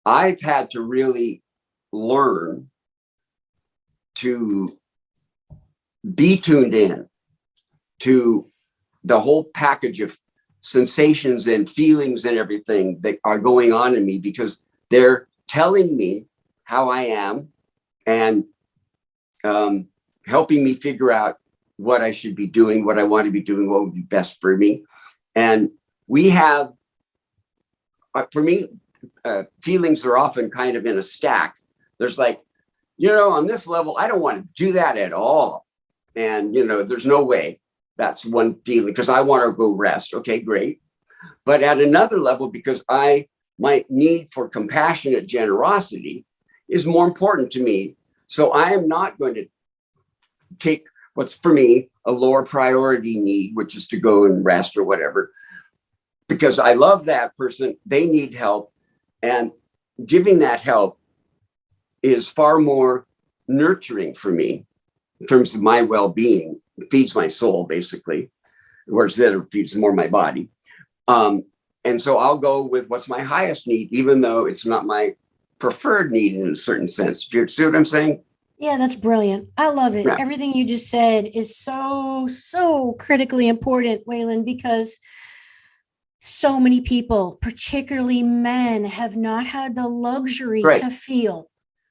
I've had to really learn to be tuned in to the whole package of sensations and feelings and everything that are going on in me, because they're telling me how I am and helping me figure out what I should be doing, what I want to be doing, what would be best for me. And we have, for me, feelings are often kind of in a stack. There's like, you know, on this level, I don't want to do that at all. And, you know, there's no way. That's one feeling because I want to go rest. Okay, great. But at another level, because my need for compassionate generosity is more important to me. So I am not going to take what's for me a lower priority need, which is to go and rest or whatever, because I love that person. They need help. And giving that help is far more nurturing for me in terms of my well-being. It feeds my soul, basically, whereas it feeds more my body. And so I'll go with what's my highest need, even though it's not my preferred need in a certain sense. Do you see what I'm saying? Yeah, that's brilliant. I love it. Yeah. Everything you just said is so critically important, Wayland, because so many people, particularly men, have not had the luxury to feel.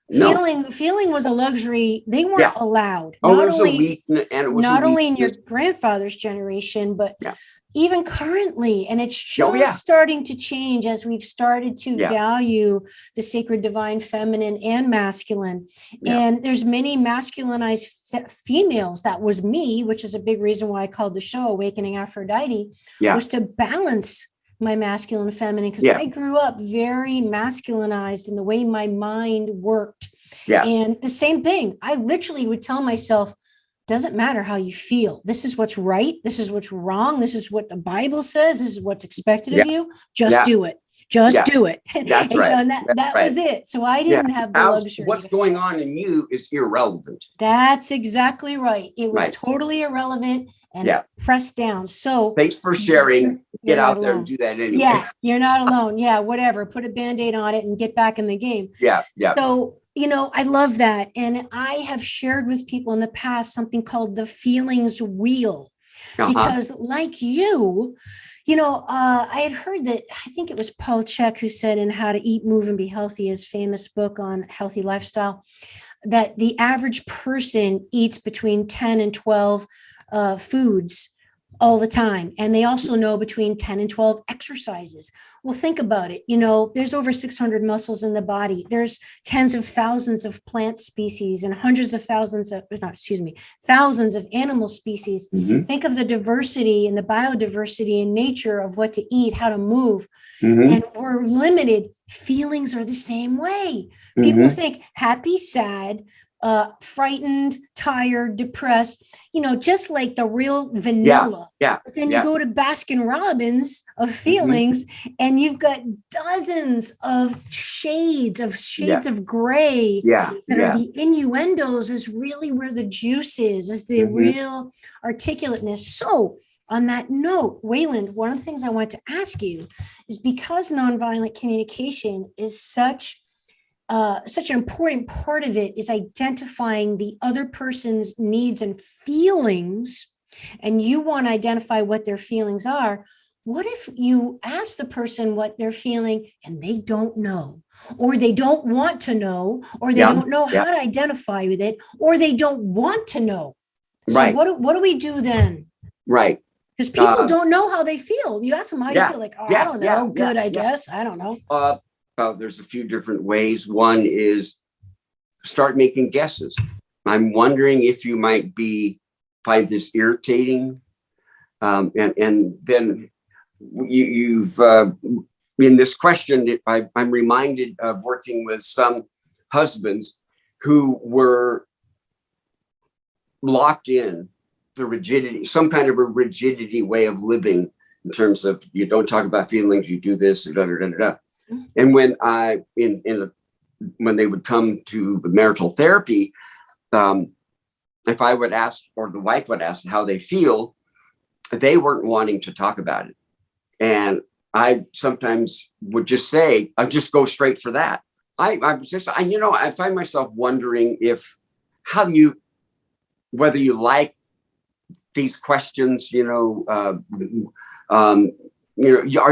No. Feeling was a luxury. They weren't allowed. Oh, it was a weakness, and it was not only in your grandfather's generation, but even currently. And it's just starting to change as we've started to value the sacred divine feminine and masculine. And there's many masculinized females. That was me, which is a big reason why I called the show Awakening Aphrodite, was to balance my masculine and feminine, because I grew up very masculinized in the way my mind worked. And the same thing, I literally would tell myself, doesn't matter how you feel. This is what's right. This is what's wrong. This is what the Bible says. This is what's expected of you. Just do it. Just do it. That's right. And that was it. So I didn't have the luxury. What's going on in you is irrelevant. That's exactly right. It was totally irrelevant and pressed down. So thanks for sharing. Get out there and do that anyway. Yeah, you're not alone. Yeah, whatever. Put a Band-Aid on it and get back in the game. Yeah. So, you know, I love that. And I have shared with people in the past something called the feelings wheel, because like you know, I had heard that, I think it was Paul Chek who said in How to Eat, Move, and Be Healthy, his famous book on healthy lifestyle, that the average person eats between 10 and 12 foods all the time. And they also know between 10 and 12 exercises. Well, think about it. You know, there's over 600 muscles in the body. There's tens of thousands of plant species and thousands of animal species. Think of the diversity and the biodiversity in nature of what to eat, how to move. And we're limited. Feelings are the same way. People think happy, sad, frightened, tired, depressed, you know, just like the real vanilla. But then you go to Baskin Robbins of feelings and you've got dozens of shades of gray that are the innuendos, is really where the juice is the real articulateness. So on that note, Wayland, one of the things I want to ask you is, because nonviolent communication is such such an important part of it is identifying the other person's needs and feelings, and you want to identify what their feelings are. What if you ask the person what they're feeling and they don't know, or they don't want to know, or they don't know how to identify with it, or they don't want to know? So what do we do then? Right. Because people don't know how they feel. You ask them how you feel, like, oh, I don't know. Good, I guess. I don't know. There's a few different ways. One is start making guesses. I'm wondering if you might find this irritating. And then you've in this question, I'm reminded of working with some husbands who were locked in the rigidity, some kind of a rigidity way of living in terms of you don't talk about feelings, you do this, da, da, da, da, da. And when when they would come to the marital therapy, if I would ask, or the wife would ask how they feel, they weren't wanting to talk about it. And I sometimes would just say, I'll just go straight for that. I find myself wondering whether you like these questions, are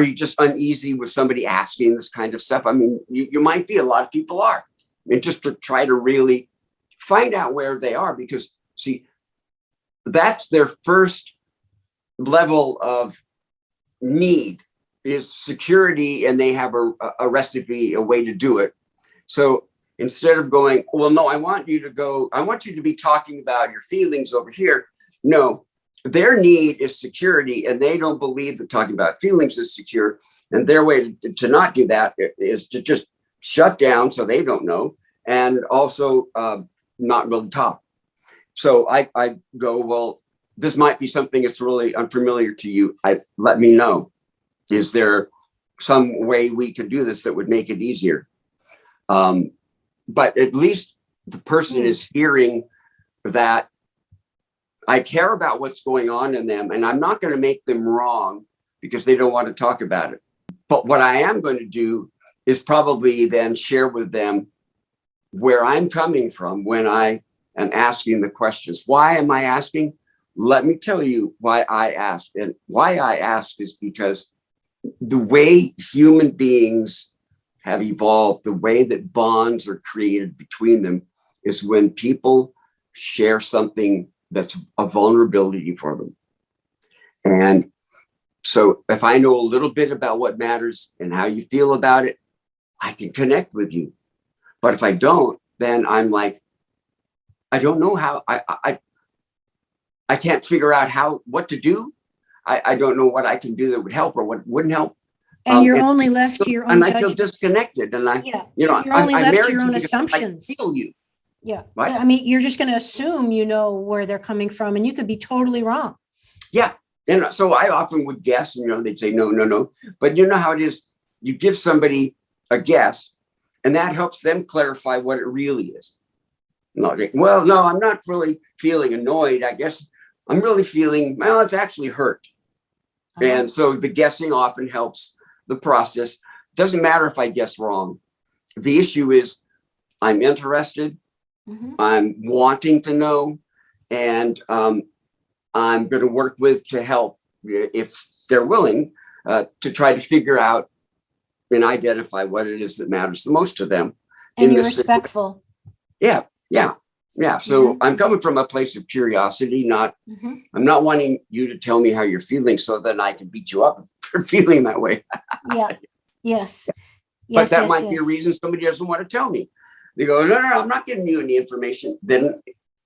you just uneasy with somebody asking this kind of stuff? I mean, you might be, a lot of people are. And just to try to really find out where they are, because see, that's their first level of need is security, and they have a recipe, a way to do it. So instead of going, well, no, I want you to be talking about your feelings over here. No, their need is security, and they don't believe that talking about feelings is secure. And their way to not do that is to just shut down so they don't know, and also not really talk. So I go, well, this might be something that's really unfamiliar to you. Let me know. Is there some way we could do this that would make it easier? But at least the person is hearing that I care about what's going on in them, and I'm not going to make them wrong because they don't want to talk about it. But what I am going to do is probably then share with them where I'm coming from when I am asking the questions. Why am I asking? Let me tell you why I ask. And why I ask is because the way human beings have evolved, the way that bonds are created between them is when people share something that's a vulnerability for them. And so if I know a little bit about what matters and how you feel about it, I can connect with you. But if I don't, then I'm like, I don't know how, I can't figure out what to do. I don't know what I can do that would help or what wouldn't help. And you're only left to your own judgments. And I feel disconnected. And you're only left to your own assumptions. I feel you. Yeah. Right? I mean, you're just going to assume you know where they're coming from, and you could be totally wrong. Yeah. And so I often would guess, they'd say, no. But you know how it is. You give somebody a guess, and that helps them clarify what it really is. Well, no, I'm not really feeling annoyed. I guess I'm really feeling, well, it's actually hurt. Uh-huh. And so the guessing often helps the process. Doesn't matter if I guess wrong. The issue is I'm interested. Mm-hmm. I'm wanting to know, and I'm going to work to help if they're willing to try to figure out and identify what it is that matters the most to them. And you're respectful. Yeah. So I'm coming from a place of curiosity, I'm not wanting you to tell me how you're feeling so that I can beat you up for feeling that way. Yeah. Yes. But that might be a reason somebody doesn't want to tell me. They go, no, I'm not giving you any information. Then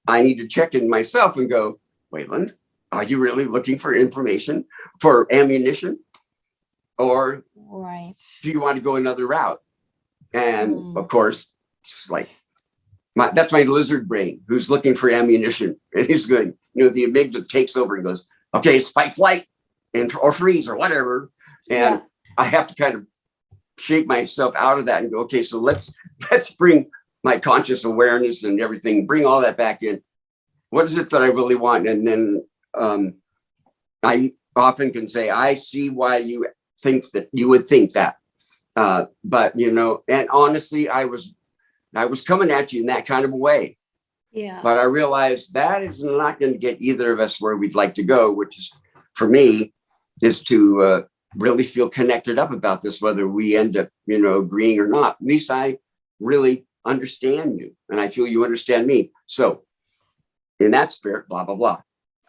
I need to check in myself and go, Wayland, are you really looking for information, for ammunition? Or do you want to go another route? And of course, it's like, that's my lizard brain who's looking for ammunition. And he's good. The amygdala takes over and goes, okay, it's fight, flight, or freeze or whatever. And I have to kind of shake myself out of that and go, okay, so let's bring my conscious awareness and everything, bring all that back in. What is it that I really want? And then I often can say, I see why you think that you would think that. But, and honestly, I was I was coming at you in that kind of a way. Yeah. But I realized that is not going to get either of us where we'd like to go, which is, for me, is to really feel connected up about this, whether we end up, agreeing or not. At least I really understand you, and I feel you understand me. So in that spirit, blah, blah, blah.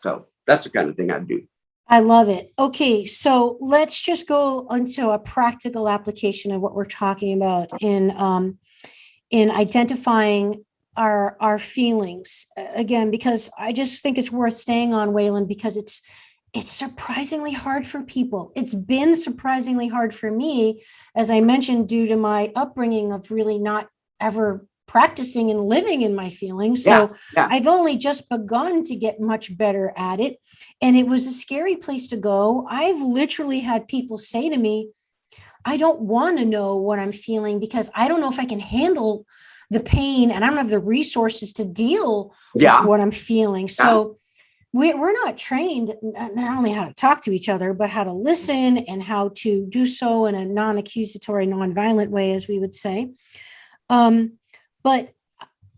So that's the kind of thing I do. I love it. Okay, so let's just go into a practical application of what we're talking about in identifying our feelings. Again, because I just think it's worth staying on, Wayland, because it's surprisingly hard for people. It's been surprisingly hard for me, as I mentioned, due to my upbringing of really not ever practicing and living in my feelings. So I've only just begun to get much better at it. And it was a scary place to go. I've literally had people say to me, I don't want to know what I'm feeling because I don't know if I can handle the pain, and I don't have the resources to deal with what I'm feeling. So we're not trained not only how to talk to each other, but how to listen and how to do so in a non-accusatory, non-violent way, as we would say. But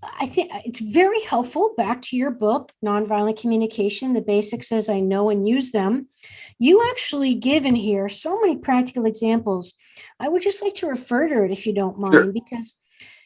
I think it's very helpful. Back to your book, Nonviolent Communication, the basics as I know and use them. You actually give in here so many practical examples. I would just like to refer to it if you don't mind, because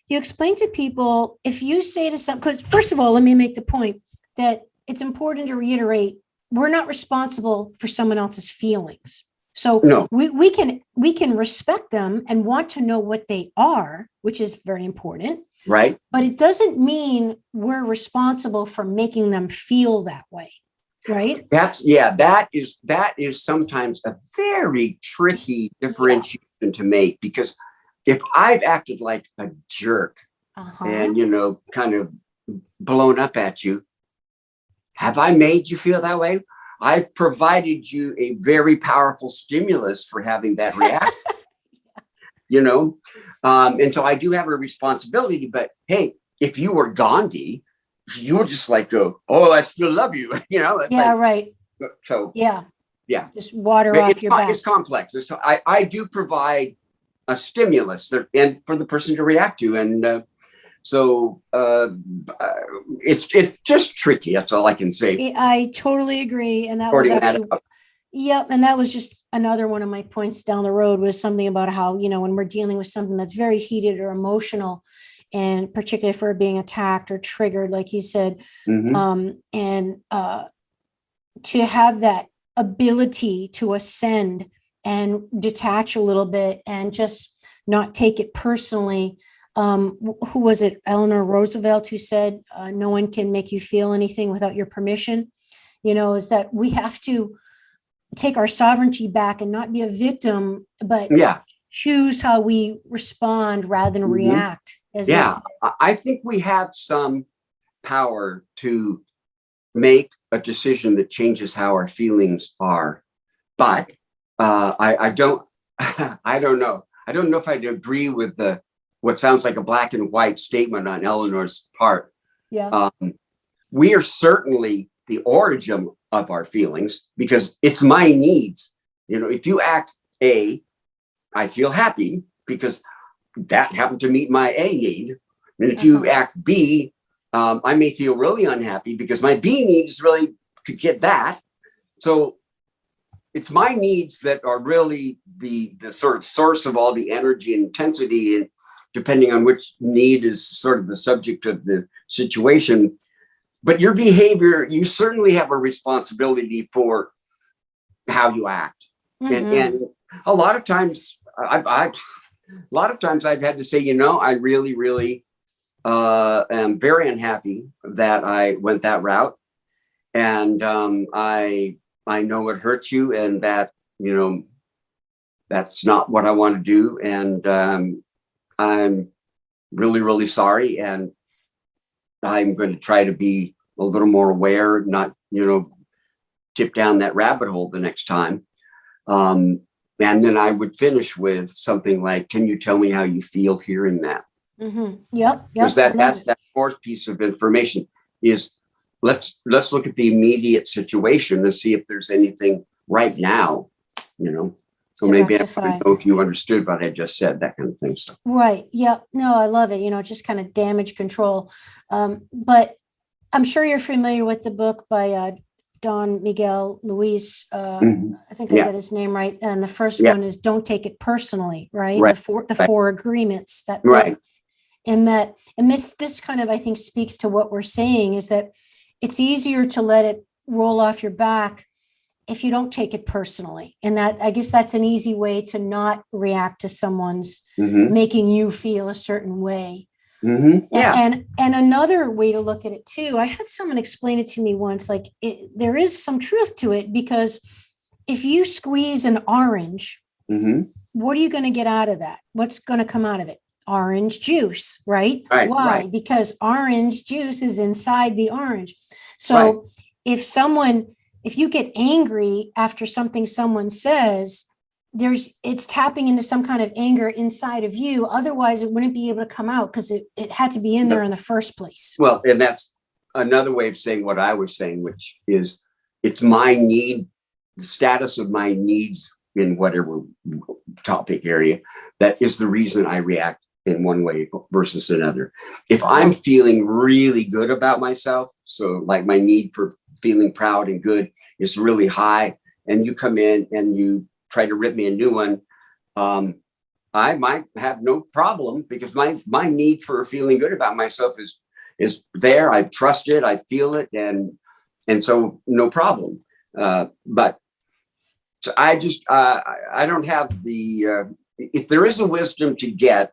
you explain to people, if you say to some, because first of all, let me make the point that it's important to reiterate, we're not responsible for someone else's feelings. So we can respect them and want to know what they are, which is very important. Right. But it doesn't mean we're responsible for making them feel that way. Right. That is sometimes a very tricky differentiation to make, because if I've acted like a jerk and, kind of blown up at you, have I made you feel that way? I've provided you a very powerful stimulus for having that reaction, and so I do have a responsibility. But hey, if you were Gandhi, you would just go, oh, I still love you. Right. So just water off your back. It's complex. I do provide a stimulus and for the person to react to, and so it's just tricky. That's all I can say. I totally agree, and that was actually and that was just another one of my points down the road, was something about how when we're dealing with something that's very heated or emotional, and particularly if we're being attacked or triggered, like you said, and to have that ability to ascend and detach a little bit and just not take it personally. Who was it? Eleanor Roosevelt, who said, no one can make you feel anything without your permission, is that we have to take our sovereignty back and not be a victim, but choose how we respond rather than react. I think we have some power to make a decision that changes how our feelings are. But I don't know. I don't know if I'd agree with what sounds like a black and white statement on Eleanor's part. We are certainly the origin of our feelings, because it's my needs. If you act A, I feel happy because that happened to meet my A need. And if you act B, I may feel really unhappy because my B need is really to get that. So it's my needs that are really the sort of source of all the energy and intensity, and depending on which need is sort of the subject of the situation. But your behavior, you certainly have a responsibility for how you act. And a lot of times I've had to say, I really, really am very unhappy that I went that route. And I know it hurts you, and that, that's not what I want to do. And I'm really, really sorry. And I'm going to try to be a little more aware, not, tip down that rabbit hole the next time. And then I would finish with something like, can you tell me how you feel hearing that? Because that's that fourth piece of information is, let's look at the immediate situation to see if there's anything right now, Or maybe I don't know if you understood what I just said, that kind of thing. So. Right. Yeah. No, I love it. Just kind of damage control. But I'm sure you're familiar with the book by Don Miguel Luis. I think I got his name right. And the first one is Don't Take It Personally, right? The four agreements that and this kind of, I think, speaks to what we're saying, is that it's easier to let it roll off your back if you don't take it personally. And that, I guess that's an easy way to not react to someone's making you feel a certain way. And another way to look at it too, I had someone explain it to me once, like there is some truth to it, because if you squeeze an orange, what are you going to get out of that? What's going to come out of it? Orange juice, right? Why? Because orange juice is inside the orange. So if you get angry after something someone says, it's tapping into some kind of anger inside of you. Otherwise, it wouldn't be able to come out because it had to be in there in the first place. Well, and that's another way of saying what I was saying, which is it's my need, the status of my needs in whatever topic area, that is the reason I react in one way versus another. If I'm feeling really good about myself, so like my need for feeling proud and good is really high, and you come in and you try to rip me a new one, I might have no problem, because my need for feeling good about myself is there. I trust it, I feel it, and so no problem. But so I just I don't have the if there is a wisdom to get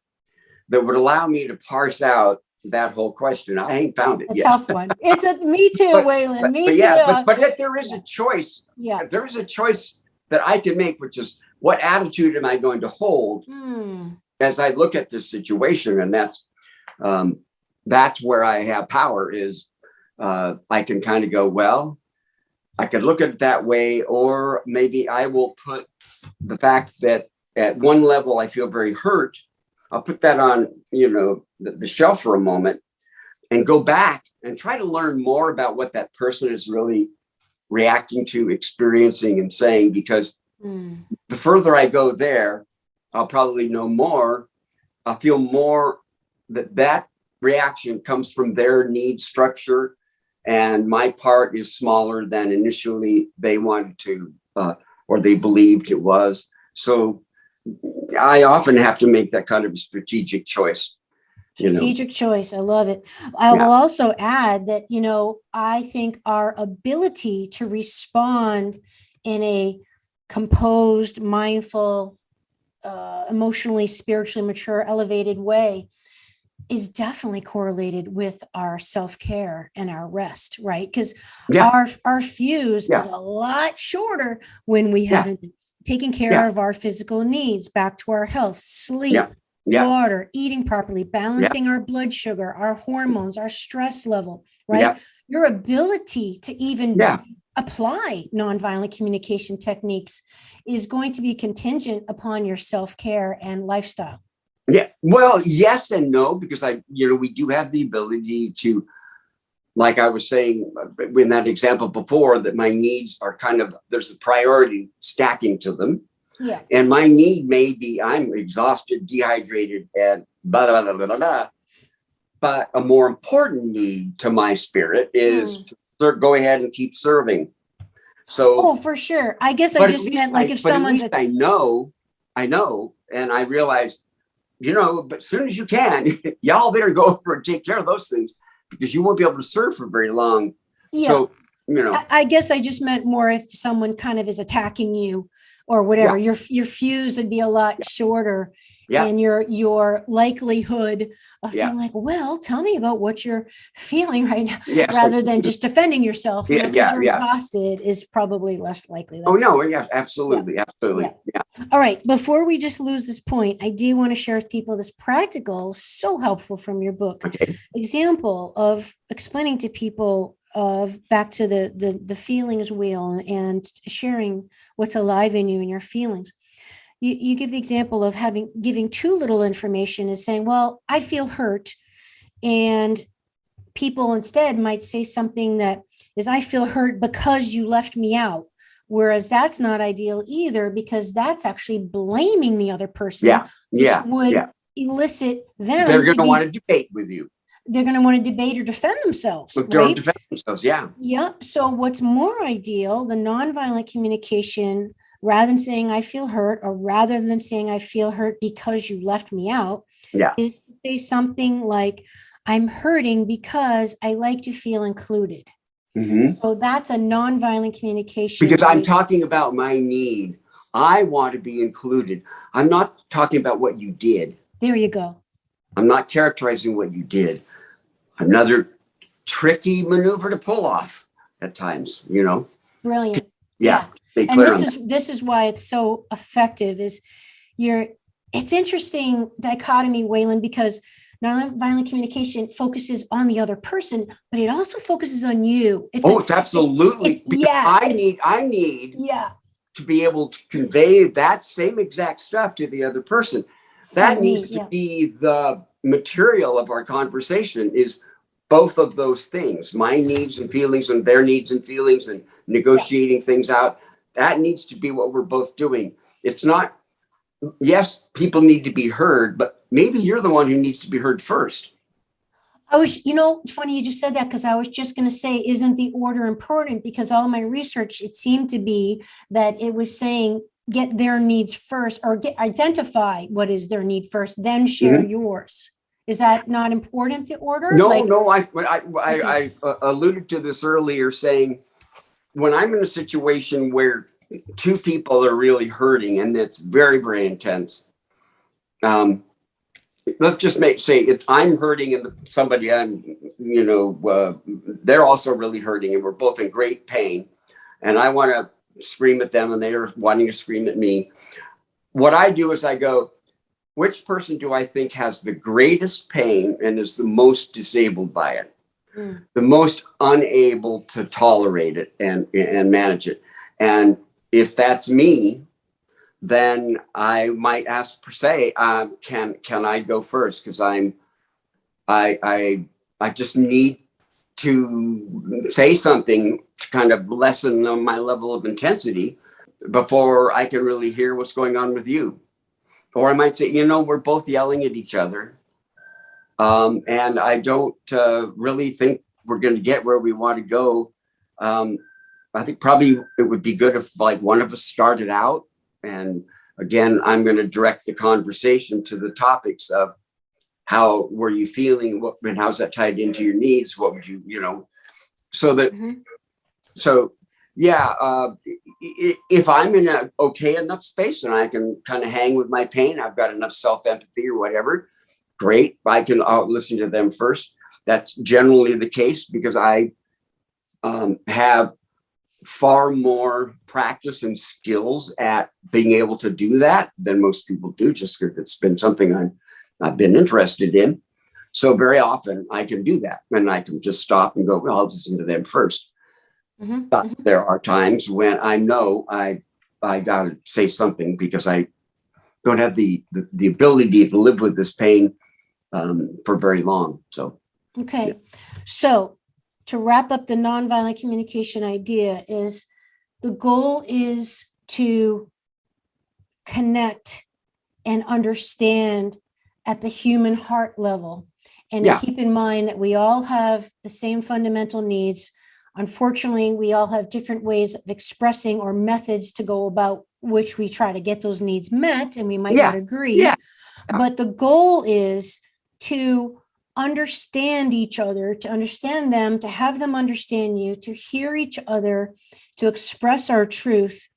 that would allow me to parse out that whole question, I ain't found it yet. Tough one. Me too, Wayland. Me too. But there is a choice. Yeah, there is a choice that I can make, which is, what attitude am I going to hold as I look at this situation? And that's where I have power. Is I can kind of go, well, I could look at it that way, or maybe I will put the fact that at one level I feel very hurt. I'll put that on, the shelf for a moment and go back and try to learn more about what that person is really reacting to, experiencing, and saying, because the further I go there, I'll probably know more. I'll feel more that reaction comes from their need structure, and my part is smaller than initially they wanted to, or they believed it was. So I often have to make that kind of a strategic choice. Strategic choice. I love it. I will also add that, I think our ability to respond in a composed, mindful, emotionally, spiritually mature, elevated way is definitely correlated with our self-care and our rest, right? Because our fuse is a lot shorter when we haven't taken care of our physical needs, back to our health, sleep, water, eating properly, balancing our blood sugar, our hormones, our stress level, right? Your ability to even apply nonviolent communication techniques is going to be contingent upon your self-care and lifestyle. Yeah, well, yes and no, because we do have the ability to, like I was saying in that example before, that my needs are there's a priority stacking to them. Yeah. And my need may be, I'm exhausted, dehydrated, and blah, blah, blah, blah, blah, blah. But a more important need to my spirit is to go ahead and keep serving. So, for sure. I guess I just meant if someone. At least I know, and I realize, but as soon as you can, y'all better go over and take care of those things, because you won't be able to serve for very long. Yeah. So, I guess I just meant more if someone kind of is attacking you or whatever, your fuse would be a lot shorter, and your likelihood of being like, well, tell me about what you're feeling right now, rather than just defending yourself. Because you're exhausted is probably less likely. Absolutely. All right. Before we just lose this point, I do want to share with people this practical, so helpful from your book example of explaining to people of back to the feelings wheel and sharing what's alive in you and your feelings. You give the example of giving too little information and saying, well, I feel hurt. And people instead might say something that is, I feel hurt because you left me out, Whereas that's not ideal either, because that's actually blaming the other person, which would elicit them. They're going to want to debate with you. They're going to want to debate or defend themselves. Right? Defend themselves, Yep. So what's more ideal, the nonviolent communication, rather than saying I feel hurt, or rather than saying I feel hurt because you left me out, is to say something like, I'm hurting because I like to feel included. So that's a nonviolent communication. Because I'm talking about my need. I want to be included. I'm not talking about what you did. There you go. I'm not characterizing what you did. Another tricky maneuver to pull off at times, Brilliant. Yeah. And this is why it's so effective. It's interesting dichotomy, Wayland, because nonviolent communication focuses on the other person, but it also focuses on you. It's absolutely. I need to be able to convey that same exact stuff to the other person. That needs to be the material of our conversation, is both of those things, my needs and feelings and their needs and feelings, and negotiating things out. That needs to be what we're both doing. It's not, yes, people need to be heard, but maybe you're the one who needs to be heard first. It's funny you just said that, because I was just going to say, isn't the order important? Because all my research, it seemed to be that it was saying, get their needs first, or identify what is their need first, then share yours. Is that not important, the order? No, I alluded to this earlier, saying when I'm in a situation where two people are really hurting and it's very, very intense. Let's just say if I'm hurting and somebody they're also really hurting and we're both in great pain, and I want to scream at them and they're wanting to scream at me. What I do is I go, which person do I think has the greatest pain and is the most disabled by it? The most unable to tolerate it and manage it. And if that's me, then I might ask per se, can I go first? Because I just need to say something to kind of lessen my level of intensity before I can really hear what's going on with you. Or I might say, we're both yelling at each other. And I don't really think we're going to get where we want to go. I think probably it would be good if one of us started out. And again, I'm going to direct the conversation to the topics of how were you feeling? And how's that tied into your needs? What would you, so that, if I'm in an okay enough space and I can kind of hang with my pain, I've got enough self-empathy or whatever, great. I'll listen to them first. That's generally the case because I have far more practice and skills at being able to do that than most people do, just because it's been something I've been interested in. So very often I can do that, and I can just stop and go, well, I'll listen to them first. But there are times when I know I got to say something because I don't have the ability to live with this pain for very long. So, okay. So to wrap up the nonviolent communication idea, is the goal is to connect and understand at the human heart level, and keep in mind that we all have the same fundamental needs. Unfortunately, we all have different ways of expressing or methods to go about which we try to get those needs met, and we might not agree. But the goal is to understand each other, to understand them, to have them understand you, to hear each other, to express our truth,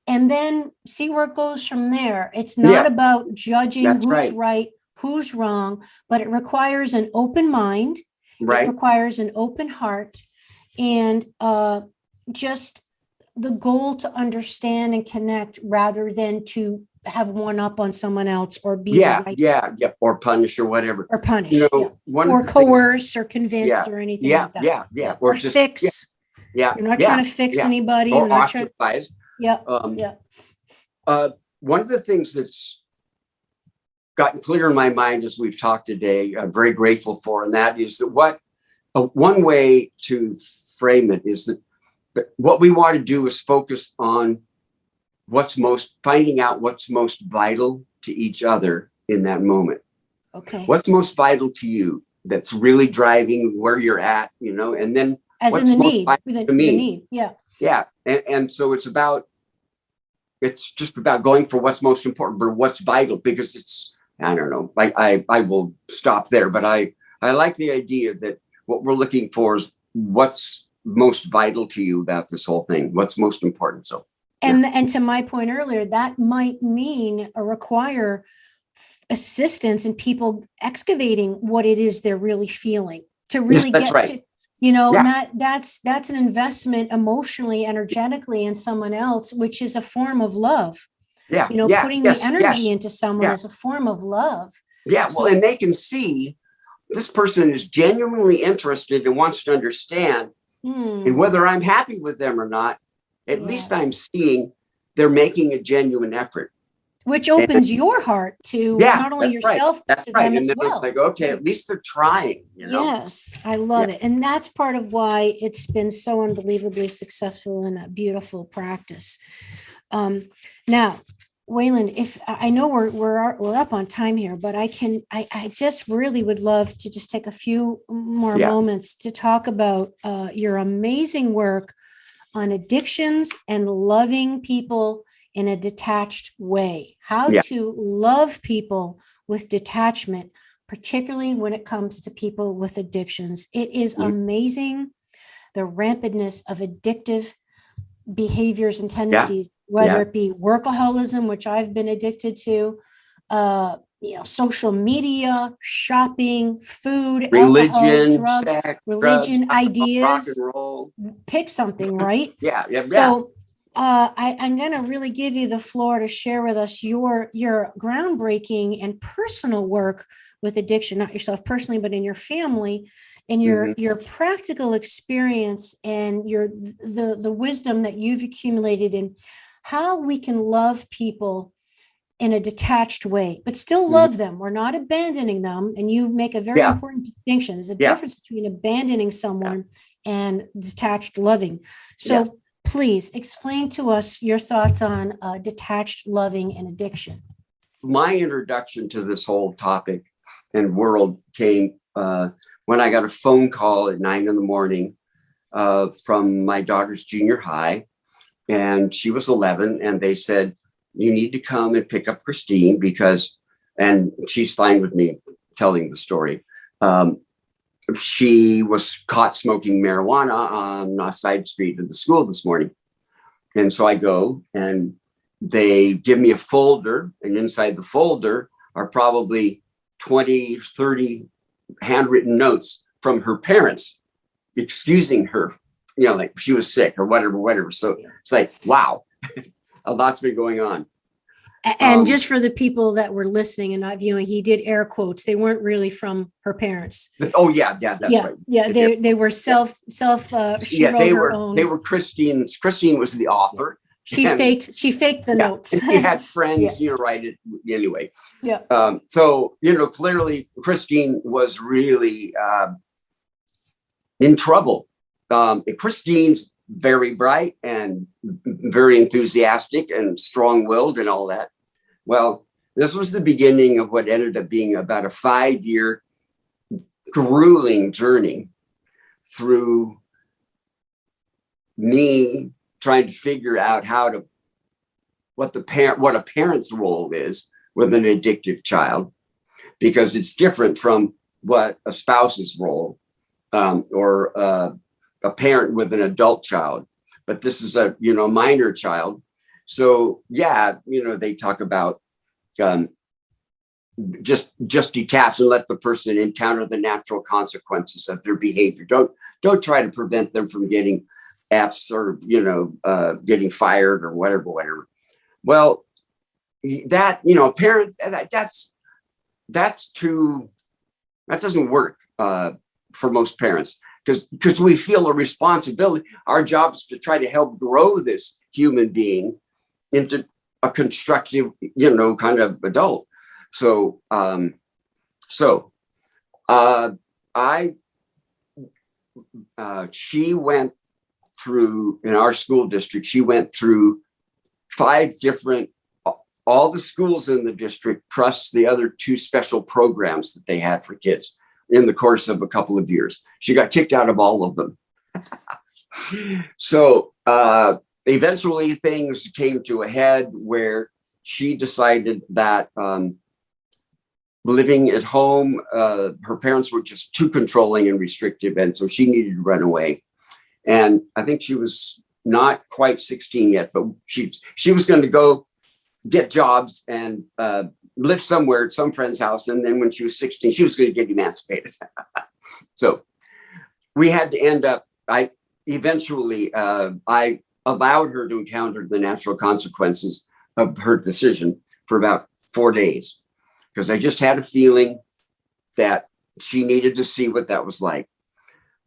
and then see where it goes from there. It's not about judging who's right, who's wrong, but it requires an open mind. It requires an open heart, and just the goal to understand and connect rather than to have one up on someone else or be or punish or whatever, or punish, or coerce or convince or anything like that. Or just fix. You're not trying to fix anybody. Or ostracize. One of the things that's gotten clear in my mind as we've talked today, I'm very grateful for, and that is that one way to frame it is that what we want to do is focus on finding out what's most vital to each other in that moment. Okay. What's most vital to you that's really driving where you're at, and then As what's in the most need, vital to me. the need. Yeah. Yeah. And so it's just about going for what's most important, but what's vital, because I don't know, I will stop there, but I like the idea that what we're looking for is what's most vital to you about this whole thing, what's most important. So, and to my point earlier, that might mean or require assistance in people excavating what it is they're really feeling to really that's get right. to, and Yeah. that's an investment emotionally, energetically in someone else, which is a form of love. Yeah. Putting Yes, the energy into someone yeah. is a form of love. Yeah. So, Well, and they can see this person is genuinely interested and wants to understand. And whether I'm happy with them or not, at least I'm seeing they're making a genuine effort. Which opens your heart to not only yourself, right. That's but to right. them And as then well. it's like, okay, at least they're trying, Yes, I love it. And that's part of why it's been so unbelievably successful and a beautiful practice. Now, Wayland, if I know we're up on time here, but I just really would love to just take a few more moments to talk about your amazing work on addictions and loving people in a detached way, how to love people with detachment, particularly when it comes to people with addictions. It is amazing, the rampantness of addictive behaviors and tendencies, whether it be workaholism, which I've been addicted to, social media, shopping, food, religion, alcohol, drugs, sex, religion, drugs, ideas, rock and roll. Pick something, right? So I'm going to really give you the floor to share with us your groundbreaking and personal work with addiction, not yourself personally, but in your family, and your practical experience and the wisdom that you've accumulated in how we can love people in a detached way, but still love them. We're not abandoning them. And you make a very important distinction. There's a difference between abandoning someone and detached loving. So please explain to us your thoughts on detached loving and addiction. My introduction to this whole topic and world came when I got a phone call at 9 a.m. From my daughter's junior high, and she was 11, and they said, you need to come and pick up Christine and she's fine with me telling the story. She was caught smoking marijuana on a side street of the school this morning. And so I go and they give me a folder, and inside the folder are probably 20, 30 handwritten notes from her parents excusing her, like she was sick or whatever. So it's like, wow, a lot's been going on. And just for the people that were listening and not viewing, he did air quotes. They weren't really from her parents. Oh yeah, that's right. Yeah, they were self. She wrote her own. They were Christine's. Christine was the author. She faked the notes. And she had friends, write it anyway. Yeah. So clearly Christine was really in trouble. Christine's very bright and very enthusiastic and strong-willed and all that. Well, this was the beginning of what ended up being about a 5-year grueling journey through me trying to figure out what a parent's role is with an addictive child, because it's different from what a spouse's role or a parent with an adult child, but this is a minor child. So they talk about just detach and let the person encounter the natural consequences of their behavior. Don't try to prevent them from getting F's or getting fired or whatever. Well, that parents, that doesn't work for most parents. Because we feel a responsibility. Our job is to try to help grow this human being into a constructive, kind of adult. So, she went through, in our school district, she went through 5 different, all the schools in the district, plus the other 2 special programs that they had for kids in the course of a couple of years. She got kicked out of all of them. So eventually things came to a head where she decided that living at home, her parents were just too controlling and restrictive, and so she needed to run away. And I think she was not quite 16 yet, but she was going to go get jobs and live somewhere at some friend's house. And then when she was 16, she was going to get emancipated. So we had to end up, I allowed her to encounter the natural consequences of her decision for about 4 days, because I just had a feeling that she needed to see what that was like.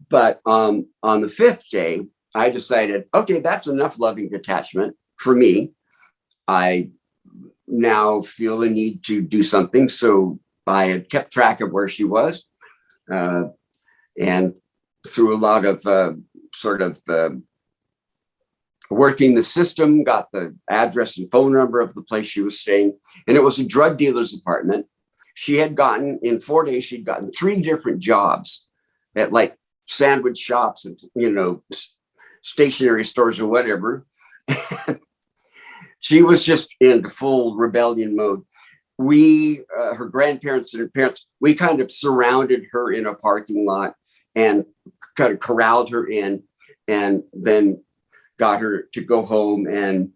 But on the 5th day, I decided, okay, that's enough loving detachment for me. I now feel the need to do something. So I had kept track of where she was, and through a lot of working the system, got the address and phone number of the place she was staying. And it was a drug dealer's apartment. She had gotten, in 4 days, she'd gotten 3 different jobs at like sandwich shops and, stationery stores or whatever. She was just in full rebellion mode. We, her grandparents and her parents, we kind of surrounded her in a parking lot and kind of corralled her in, and then got her to go home. And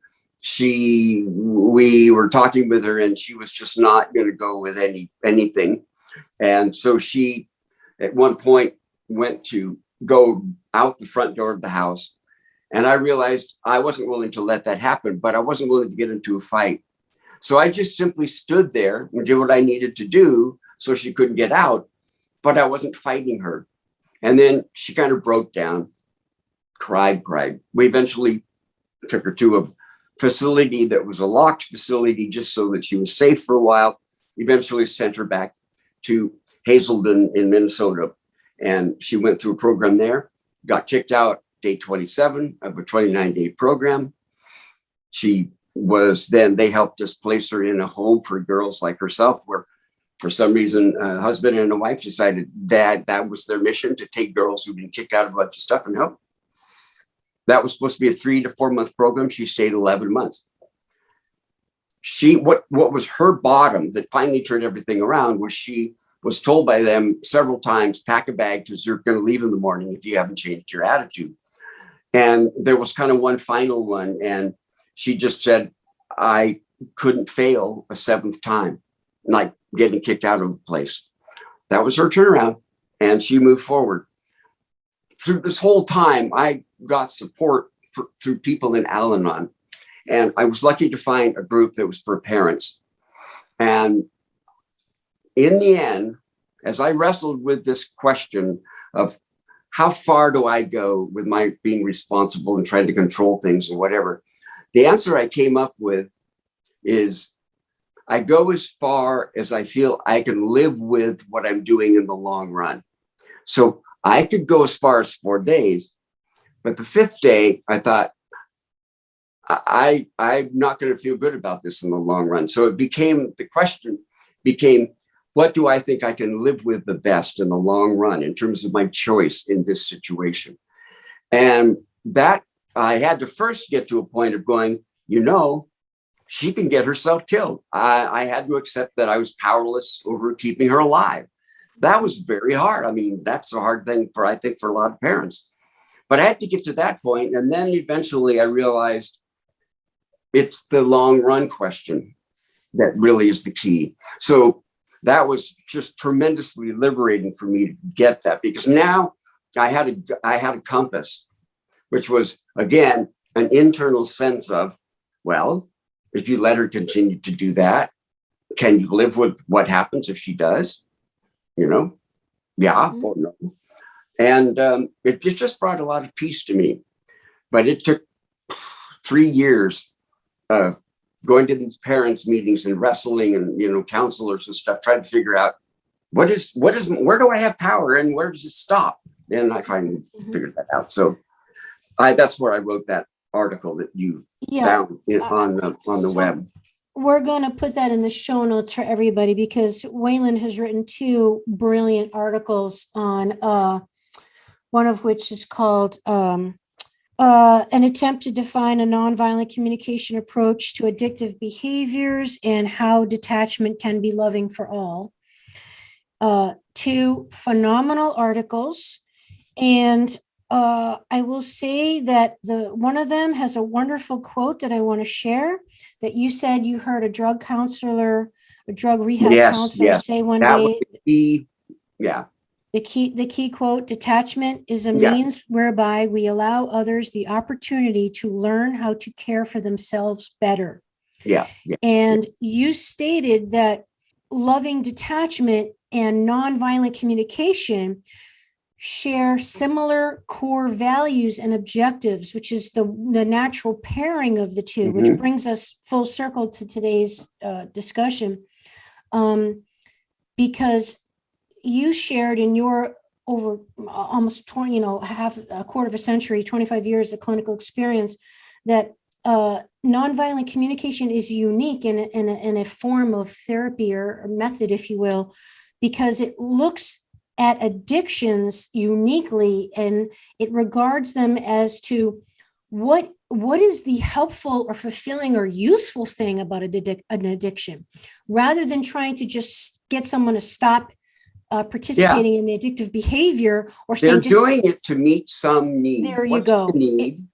we were talking with her, and she was just not going to go with anything. And so she, at one point, went to go out the front door of the house. And I realized I wasn't willing to let that happen, but I wasn't willing to get into a fight. So I just simply stood there and did what I needed to do so she couldn't get out, but I wasn't fighting her. And then she kind of broke down, cried. We eventually took her to a facility that was a locked facility just so that she was safe for a while. Eventually sent her back to Hazelden in Minnesota. And she went through a program there, got kicked out day 27 of a 29-day program. She was then, they helped us place her in a home for girls like herself, where for some reason, a husband and a wife decided that was their mission, to take girls who've been kicked out of a bunch of stuff and help. That was supposed to be a 3 to 4 month program. She stayed 11 months. What was her bottom that finally turned everything around was she was told by them several times, pack a bag because you're going to leave in the morning if you haven't changed your attitude. And there was kind of one final one. And she just said, I couldn't fail a 7th time, like getting kicked out of the place. That was her turnaround. And she moved forward. Through this whole time, I got support through people in Al-Anon. And I was lucky to find a group that was for parents. And in the end, as I wrestled with this question of how far do I go with my being responsible and trying to control things or whatever, the answer I came up with is I go as far as I feel I can live with what I'm doing in the long run. So I could go as far as 4 days, but the 5th day, I thought, I'm not going to feel good about this in the long run. So the question became, what do I think I can live with the best in the long run in terms of my choice in this situation? And that I had to first get to a point of going, she can get herself killed. I had to accept that I was powerless over keeping her alive. That was very hard. I mean, that's a hard thing for a lot of parents. But I had to get to that point. And then eventually I realized it's the long run question that really is the key. So that was just tremendously liberating for me to get that, because now I had a compass, which was, again, an internal sense of, well, if you let her continue to do that, can you live with what happens if she does? Yeah or no. And it just brought a lot of peace to me. But it took 3 years of going to these parents' meetings and wrestling and, counselors and stuff, trying to figure out where do I have power and where does it stop? And I finally figured that out. So That's where I wrote that article that you found on the web. We're going to put that in the show notes for everybody, because Wayland has written 2 brilliant articles on, one of which is called An Attempt to Define a Nonviolent Communication Approach to Addictive Behaviors and How Detachment Can Be Loving for All. 2 phenomenal articles. And I will say that one of them has a wonderful quote that I want to share, that you said you heard a drug counselor, a drug rehab counselor say one day. The key quote: detachment is a means whereby we allow others the opportunity to learn how to care for themselves better. And you stated that loving detachment and nonviolent communication share similar core values and objectives, which is the natural pairing of the two, which brings us full circle to today's discussion. Because you shared in your over almost 20, half a quarter of a century, 25 years of clinical experience, that nonviolent communication is unique in a form of therapy or method, if you will, because it looks at addictions uniquely, and it regards them as to what is the helpful or fulfilling or useful thing about an addiction, rather than trying to just get someone to stop participating in the addictive behavior, or saying they're doing it to meet some need. There you go. The need?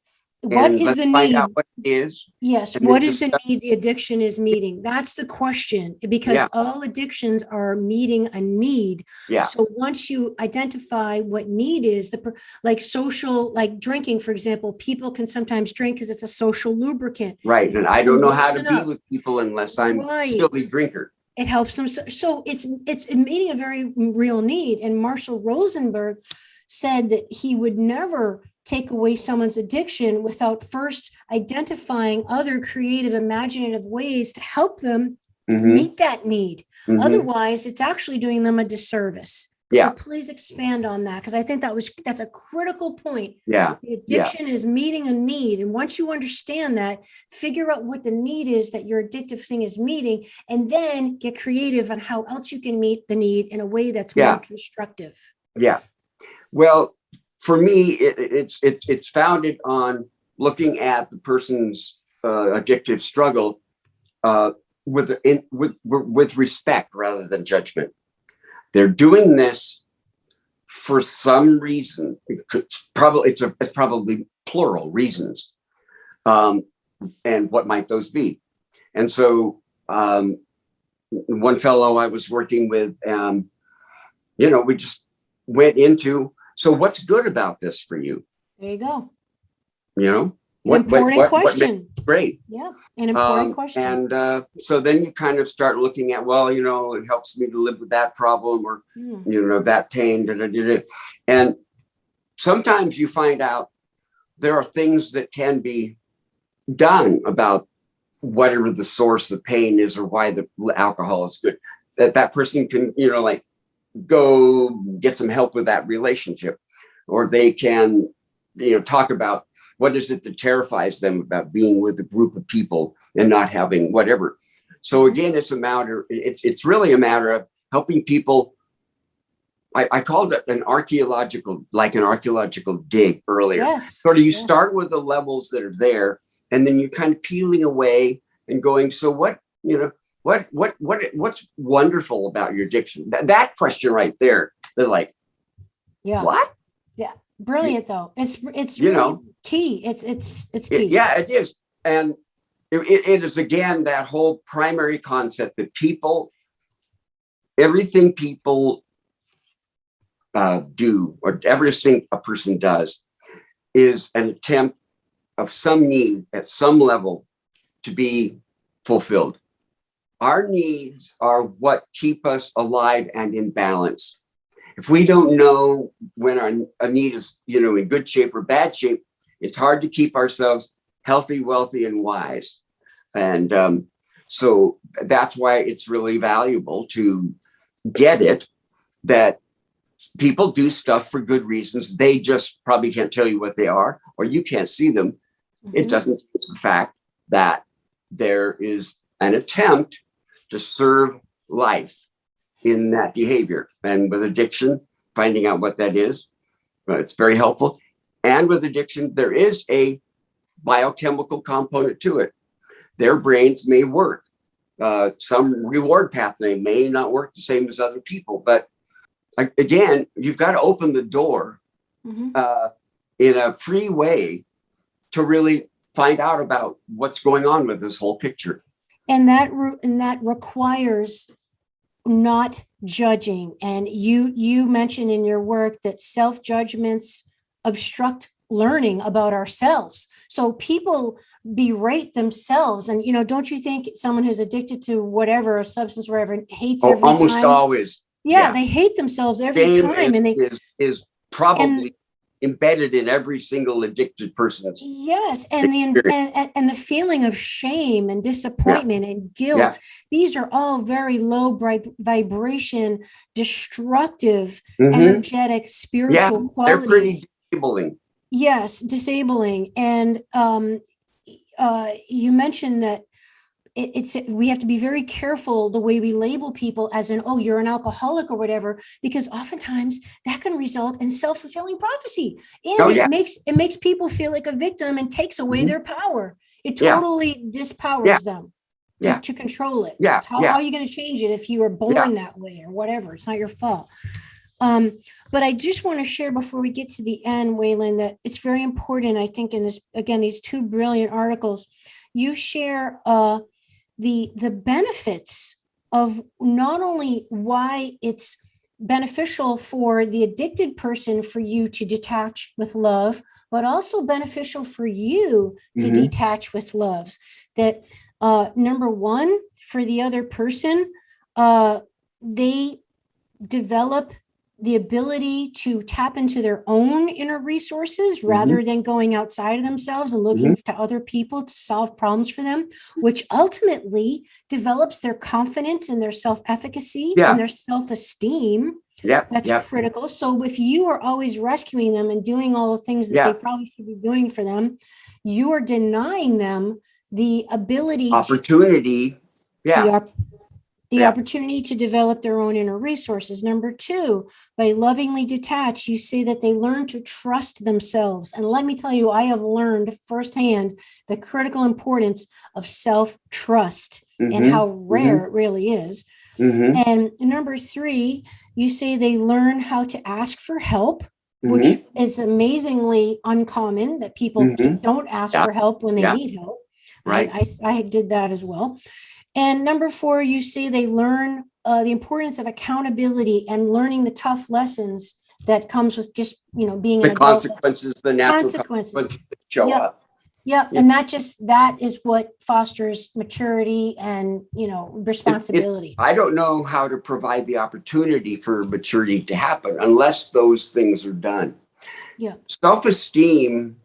What is the need? Find out what it is. Yes. What is the need the addiction is meeting? That's the question, because all addictions are meeting a need. So once you identify what need is, like social, like drinking, for example, people can sometimes drink because it's a social lubricant. Right. And I don't know how to be with people unless I'm still a drinker. It helps them. So it's meeting a very real need. And Marshall Rosenberg said that he would never take away someone's addiction without first identifying other creative, imaginative ways to help them meet that need. Otherwise, it's actually doing them a disservice. So please expand on that, because I think that's a critical point. The addiction is meeting a need. And once you understand that, figure out what the need is that your addictive thing is meeting, and then get creative on how else you can meet the need in a way that's more constructive. Well, for me, it's founded on looking at the person's addictive struggle with respect rather than judgment. They're doing this for some reason. It's probably plural reasons, and what might those be? And so, one fellow I was working with, we just went into. So what's good about this for you? There you go. Important question. Great. An important question. And so then you kind of start looking at, it helps me to live with that problem, or, that pain. And sometimes you find out there are things that can be done about whatever the source of pain is, or why the alcohol is good, that person can, go get some help with that relationship, or they can, talk about what is it that terrifies them about being with a group of people and not having whatever. So again, it's really a matter of helping people. I called it an archaeological dig earlier. Sort of, you start with the levels that are there, and then you're kind of peeling away and going, so what's wonderful about your addiction? That question right there, they're like, what? Brilliant, though. It's really key. It's key. It is. And it is, again, that whole primary concept that everything people do, or everything a person does, is an attempt of some need at some level to be fulfilled. Our needs are what keep us alive and in balance. If we don't know when a need is, in good shape or bad shape, it's hard to keep ourselves healthy, wealthy, and wise. And so that's why it's really valuable to get it, that people do stuff for good reasons. They just probably can't tell you what they are, or you can't see them. Mm-hmm. It doesn't change the fact that there is an attempt to serve life in that behavior. And with addiction, finding out what that is, it's very helpful. And with addiction, there is a biochemical component to it. Their brains may work. Some reward pathway may not work the same as other people. But again, you've got to open the door in a free way to really find out about what's going on with this whole picture. And that requires not judging. And you mentioned in your work that self-judgments obstruct learning about ourselves. So people berate themselves. And, don't you think someone who's addicted to whatever, a substance, whatever, hates every almost time? Always. Yeah, they hate themselves every time. And is probably embedded in every single addicted person's. Yes, and the feeling of shame and disappointment and guilt, these are all very low vibration, destructive, energetic, spiritual qualities. They're pretty disabling. Yes, disabling. And you mentioned that we have to be very careful the way we label people as you're an alcoholic or whatever, because oftentimes that can result in self-fulfilling prophecy. And it makes people feel like a victim and takes away their power. It totally dispowers them to control it. How are you going to change it if you were born that way or whatever? It's not your fault. But I just want to share before we get to the end, Wayland, that it's very important, I think, in this, again, these two brilliant articles, you share the benefits of not only why it's beneficial for the addicted person for you to detach with love, but also beneficial for you to detach with love. That number one, for the other person, they develop the ability to tap into their own inner resources rather than going outside of themselves and looking to other people to solve problems for them, which ultimately develops their confidence and their self-efficacy and their self-esteem. That's critical. So if you are always rescuing them and doing all the things that they probably should be doing for them, you are denying them the ability, opportunity, the opportunity to develop their own inner resources. Number two, by lovingly detach, you say that they learn to trust themselves. And let me tell you, I have learned firsthand the critical importance of self-trust and how rare it really is. And number three, you say they learn how to ask for help, which is amazingly uncommon, that people don't ask for help when they need help. Right. I did that as well. And number four, you say they learn the importance of accountability and learning the tough lessons that comes with just, being an adult. Consequences, the natural consequences that show up. And that is what fosters maturity and, responsibility. I don't know how to provide the opportunity for maturity to happen unless those things are done. Self-esteem,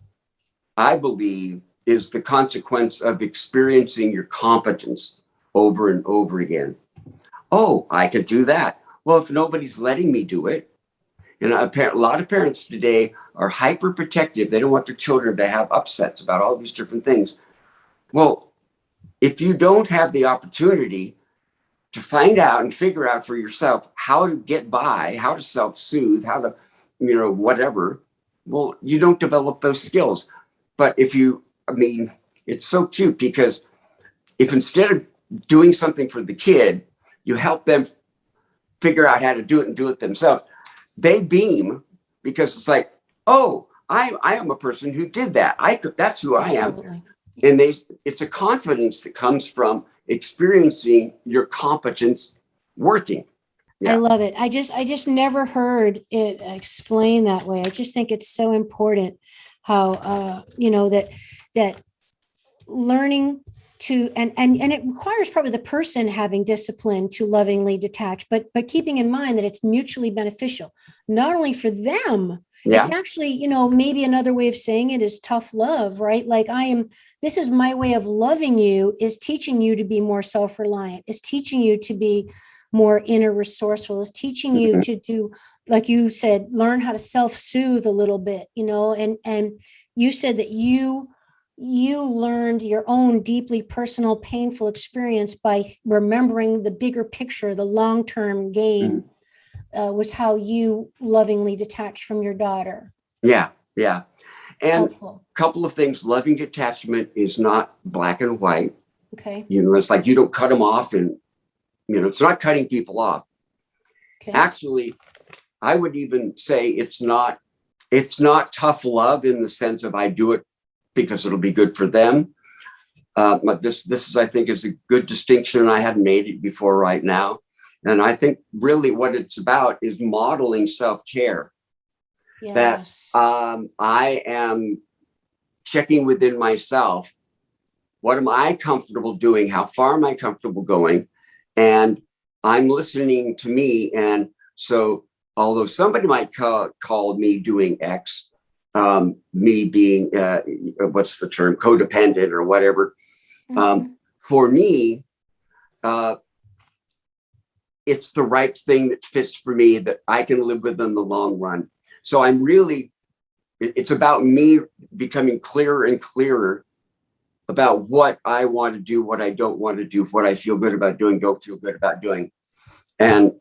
I believe, is the consequence of experiencing your competence over and over again. Oh, I could do that. Well, if nobody's letting me do it, and a lot of parents today are hyper protective. They don't want their children to have upsets about all these different things. Well, if you don't have the opportunity to find out and figure out for yourself how to get by, how to self-soothe, how to, whatever, well, you don't develop those skills. But it's so cute, because if instead of doing something for the kid, you help them figure out how to do it and do it themselves, they beam, because it's like, oh, I am a person who did that. That's who I am. And it's a confidence that comes from experiencing your competence working. I love it. I just never heard it explained that way. I just think it's so important how, that learning to, and it requires probably the person having discipline to lovingly detach, but keeping in mind that it's mutually beneficial, not only for them, it's actually, maybe another way of saying it is tough love, right? Like this is my way of loving you, is teaching you to be more self-reliant, is teaching you to be more inner resourceful. It's teaching you to do, like you said, learn how to self-soothe a little bit, and you said that you learned your own deeply personal, painful experience by remembering the bigger picture, the long-term gain, was how you lovingly detached from your daughter. Yeah. Yeah. And helpful. a couple of things. Loving detachment is not black and white. Okay. It's like you don't cut them off, and, it's not cutting people off. Okay. Actually, I would even say it's not tough love in the sense of I do it because it'll be good for them. But this is, I think, is a good distinction. I hadn't made it before right now. And I think really what it's about is modeling self-care. Yes. That I am checking within myself. What am I comfortable doing? How far am I comfortable going? And I'm listening to me. And so although somebody might call me doing X, me being, what's the term, codependent or whatever. For me, it's the right thing that fits for me, that I can live with in the long run. So I'm really, it's about me becoming clearer and clearer about what I want to do, what I don't want to do, what I feel good about doing, don't feel good about doing. And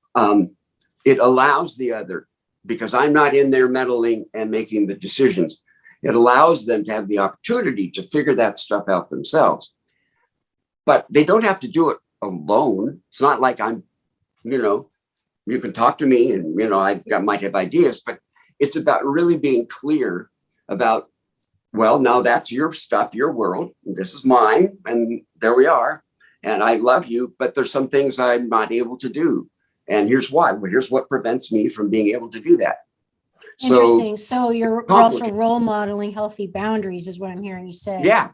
it allows the other, because I'm not in there meddling and making the decisions. It allows them to have the opportunity to figure that stuff out themselves. But they don't have to do it alone. It's not like I'm, you can talk to me and, I might have ideas, but it's about really being clear about, well, now that's your stuff, your world. This is mine. And there we are. And I love you, but there's some things I'm not able to do. And here's why. Well, here's what prevents me from being able to do that. Interesting. So you're also role modeling healthy boundaries, is what I'm hearing you say. Yeah.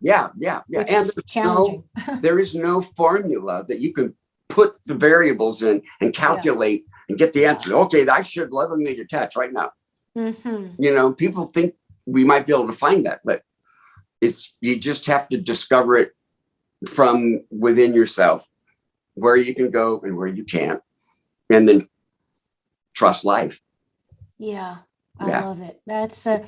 Which is challenging. There is no formula that you can put the variables in and calculate and get the answer. Okay, I should lovingly detach right now. People think we might be able to find that, but you just have to discover it from within yourself, where you can go and where you can't, and then trust life. Yeah. I love it. That's, I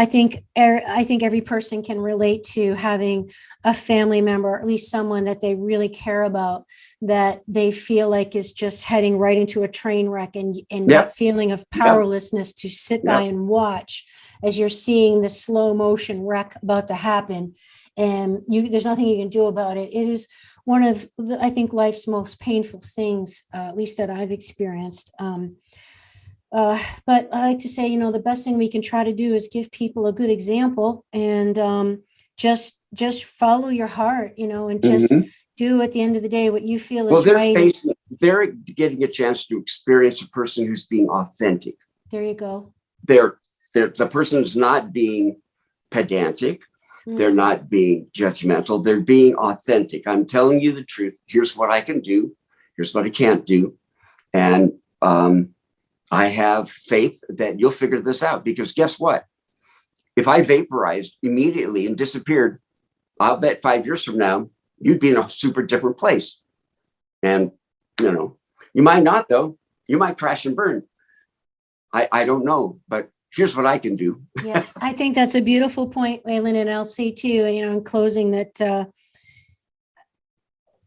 think every person can relate to having a family member, or at least someone that they really care about, that they feel like is just heading right into a train wreck, and that feeling of powerlessness to sit by and watch as you're seeing the slow motion wreck about to happen. And there's nothing you can do about it. It is one of, I think, life's most painful things, at least that I've experienced. But I like to say, the best thing we can try to do is give people a good example, and just follow your heart, and just do at the end of the day what you feel is right. They're getting a chance to experience a person who's being authentic. There you go. The person is not being pedantic. They're not being judgmental. They're being authentic. I'm telling you the truth. Here's what I can do. Here's what I can't do. And I have faith that you'll figure this out, because guess what? If I vaporized immediately and disappeared, I'll bet 5 years from now, you'd be in a super different place. And, you might not, though. You might crash and burn. I don't know, but here's what I can do. Yeah, I think that's a beautiful point, Wayland, and I'll say too, in closing that,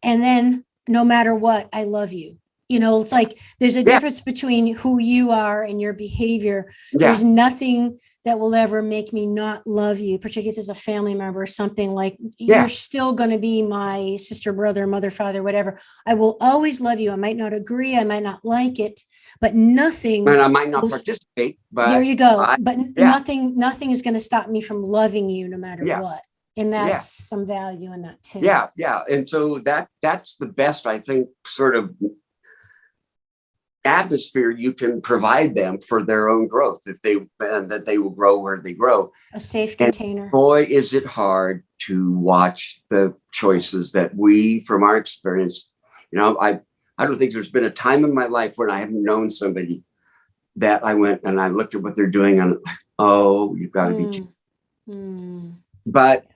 and then no matter what, I love you. It's like there's a difference between who you are and your behavior. There's nothing that will ever make me not love you, particularly if it's a family member or something. Like, you're still going to be my sister, brother, mother, father, whatever. I will always love you. I might not agree. I might not like it, but nothing. And I might not participate, but there you go. Nothing is going to stop me from loving you no matter what. And that's some value in that too. Yeah. And so that's the best, I think, sort of atmosphere you can provide them for their own growth, that they will grow where they grow. A safe container. And boy, is it hard to watch the choices that we, from our experience, I don't think there's been a time in my life when I haven't known somebody that I went and I looked at what they're doing and, oh, you've got to be. But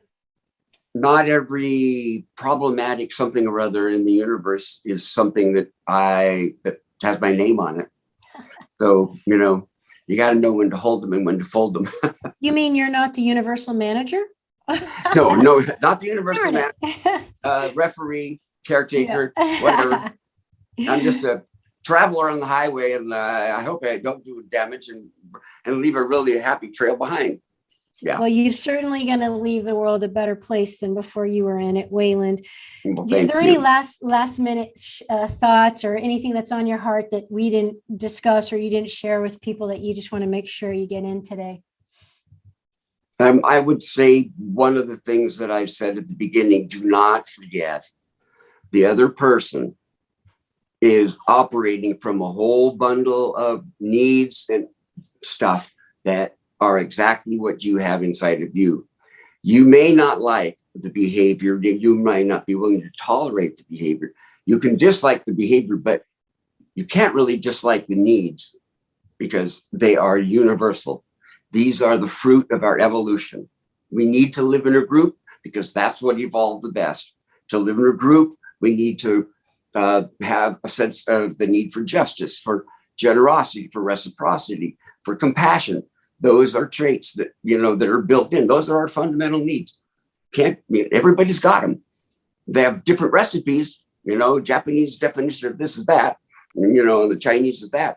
not every problematic something or other in the universe is something that has my name on it. So, you got to know when to hold them and when to fold them. You mean you're not the universal manager? No, not the universal manager. Referee, caretaker, whatever. I'm just a traveler on the highway, and I hope I don't do damage and leave a really happy trail behind. Yeah. Well, you're certainly going to leave the world a better place than before you were in it, Wayland. Well, Are there any last minute thoughts or anything that's on your heart that we didn't discuss or you didn't share with people that you just want to make sure you get in today? I would say one of the things that I said at the beginning, do not forget the other person is operating from a whole bundle of needs and stuff that are exactly what you have inside of you. You may not like the behavior. You might not be willing to tolerate the behavior. You can dislike the behavior, but you can't really dislike the needs because they are universal. These are the fruit of our evolution. We need to live in a group because that's what evolved the best. To live in a group, we need to have a sense of the need for justice, for generosity, for reciprocity, for compassion. Those are traits that, that are built in. Those are our fundamental needs. Everybody's got them. They have different recipes, Japanese definition of this is that, and, the Chinese is that.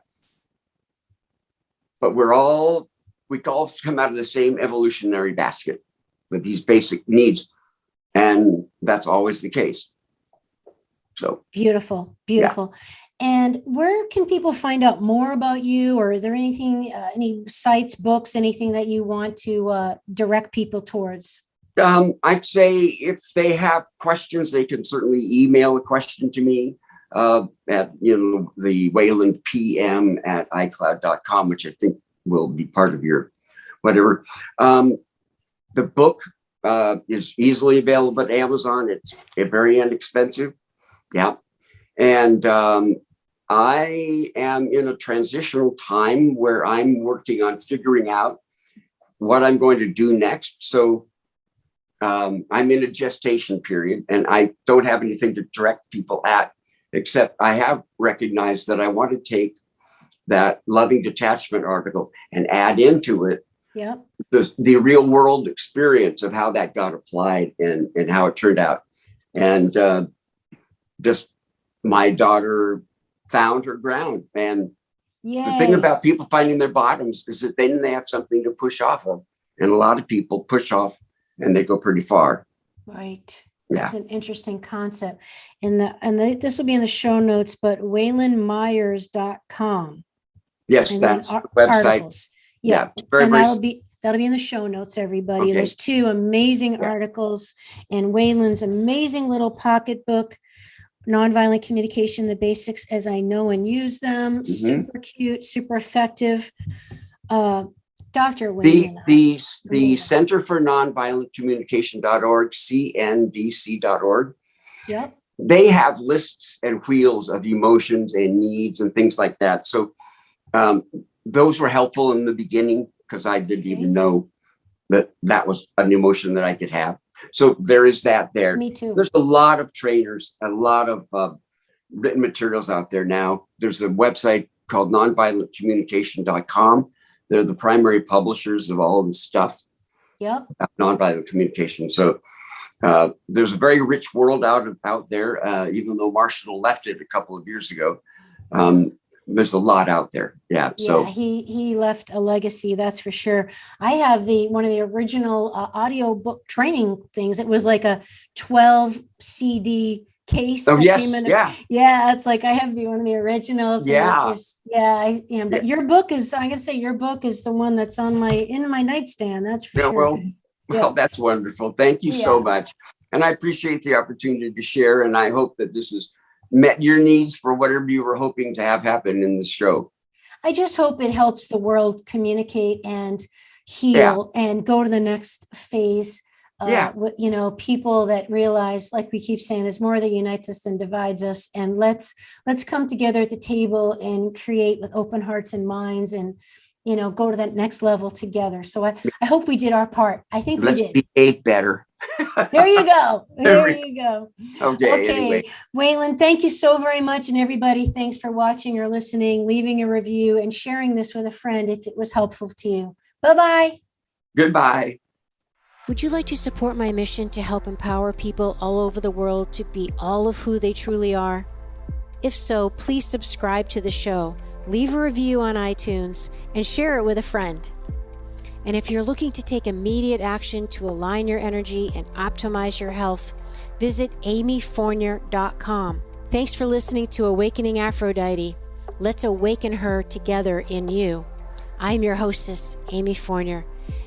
But we all come out of the same evolutionary basket with these basic needs. And that's always the case. So beautiful. Yeah. And where can people find out more about you? Or are there anything, any sites, books, anything that you want to direct people towards? I'd say if they have questions, they can certainly email a question to me at, the Wayland PM at iCloud.com, which I think will be part of your whatever. The book is easily available at Amazon. It's very inexpensive. Yeah. And I am in a transitional time where I'm working on figuring out what I'm going to do next. So I'm in a gestation period and I don't have anything to direct people at, except I have recognized that I want to take that loving detachment article and add into it the real world experience of how that got applied and how it turned out. And just my daughter found her ground. And the thing about people finding their bottoms is that then they have something to push off of. And a lot of people push off and they go pretty far. Right. That's an interesting concept. And this will be in the show notes, but waylandmyers.com. Yes, and that's the website. Articles. Yeah. Very, that'll be in the show notes, everybody. Okay. There's 2 amazing articles and Wayland's amazing little pocketbook, Nonviolent Communication, the Basics as I Know and Use Them. Mm-hmm. Super cute, super effective. Dr. Wayland. The Center for Nonviolent Communication.org, cnvc.org. Yep. They have lists and wheels of emotions and needs and things like that. So those were helpful in the beginning because I didn't even know that was an emotion that I could have. So there is that there. Me too. There's a lot of trainers, a lot of written materials out there now. There's a website called nonviolentcommunication.com. They're the primary publishers of all of this stuff. Yep. Nonviolent communication. So there's a very rich world out there, even though Marshall left it a couple of years ago. There's a lot out there. Yeah. So he left a legacy, that's for sure. I have one of the original audio book training things. It was like a 12 CD case. Oh, yes. Yeah. It's like I have one of the originals. Yeah. But your book is, I'm gonna say your book is the one that's in my nightstand. That's for sure. Well, that's wonderful. Thank you so much. And I appreciate the opportunity to share. And I hope that this has met your needs for whatever you were hoping to have happen in the show. I just hope it helps the world communicate and heal and go to the next phase. People that realize, like we keep saying, there's more that unites us than divides us. And let's come together at the table and create with open hearts and minds and, go to that next level together. So I hope we did our part. I think we did. Let's behave better. There you go. There you go. Okay. Anyway. Wayland, thank you so very much. And everybody, thanks for watching or listening, leaving a review, and sharing this with a friend if it was helpful to you. Bye-bye. Goodbye. Would you like to support my mission to help empower people all over the world to be all of who they truly are? If so, please subscribe to the show, leave a review on iTunes, and share it with a friend. And if you're looking to take immediate action to align your energy and optimize your health, visit amyfournier.com. Thanks for listening to Awakening Aphrodite. Let's awaken her together in you. I'm your hostess, Amy Fournier,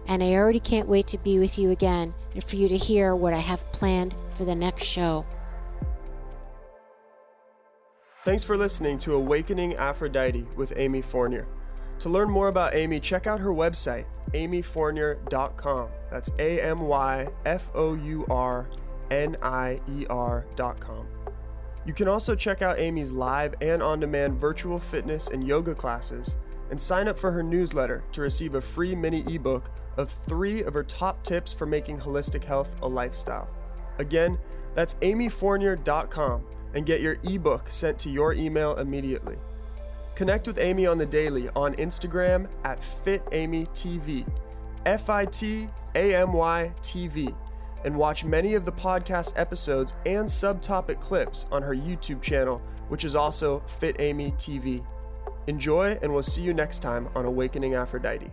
and I already can't wait to be with you again and for you to hear what I have planned for the next show. Thanks for listening to Awakening Aphrodite with Amy Fournier. To learn more about Amy, check out her website, amyfournier.com. That's amyfournier.com. You can also check out Amy's live and on-demand virtual fitness and yoga classes, and sign up for her newsletter to receive a free mini ebook of 3 of her top tips for making holistic health a lifestyle. Again, that's amyfournier.com, and get your ebook sent to your email immediately. Connect with Amy on the daily on Instagram at FitAmyTV, FitAmyTV, and watch many of the podcast episodes and subtopic clips on her YouTube channel, which is also FitAmyTV. Enjoy, and we'll see you next time on Awakening Aphrodite.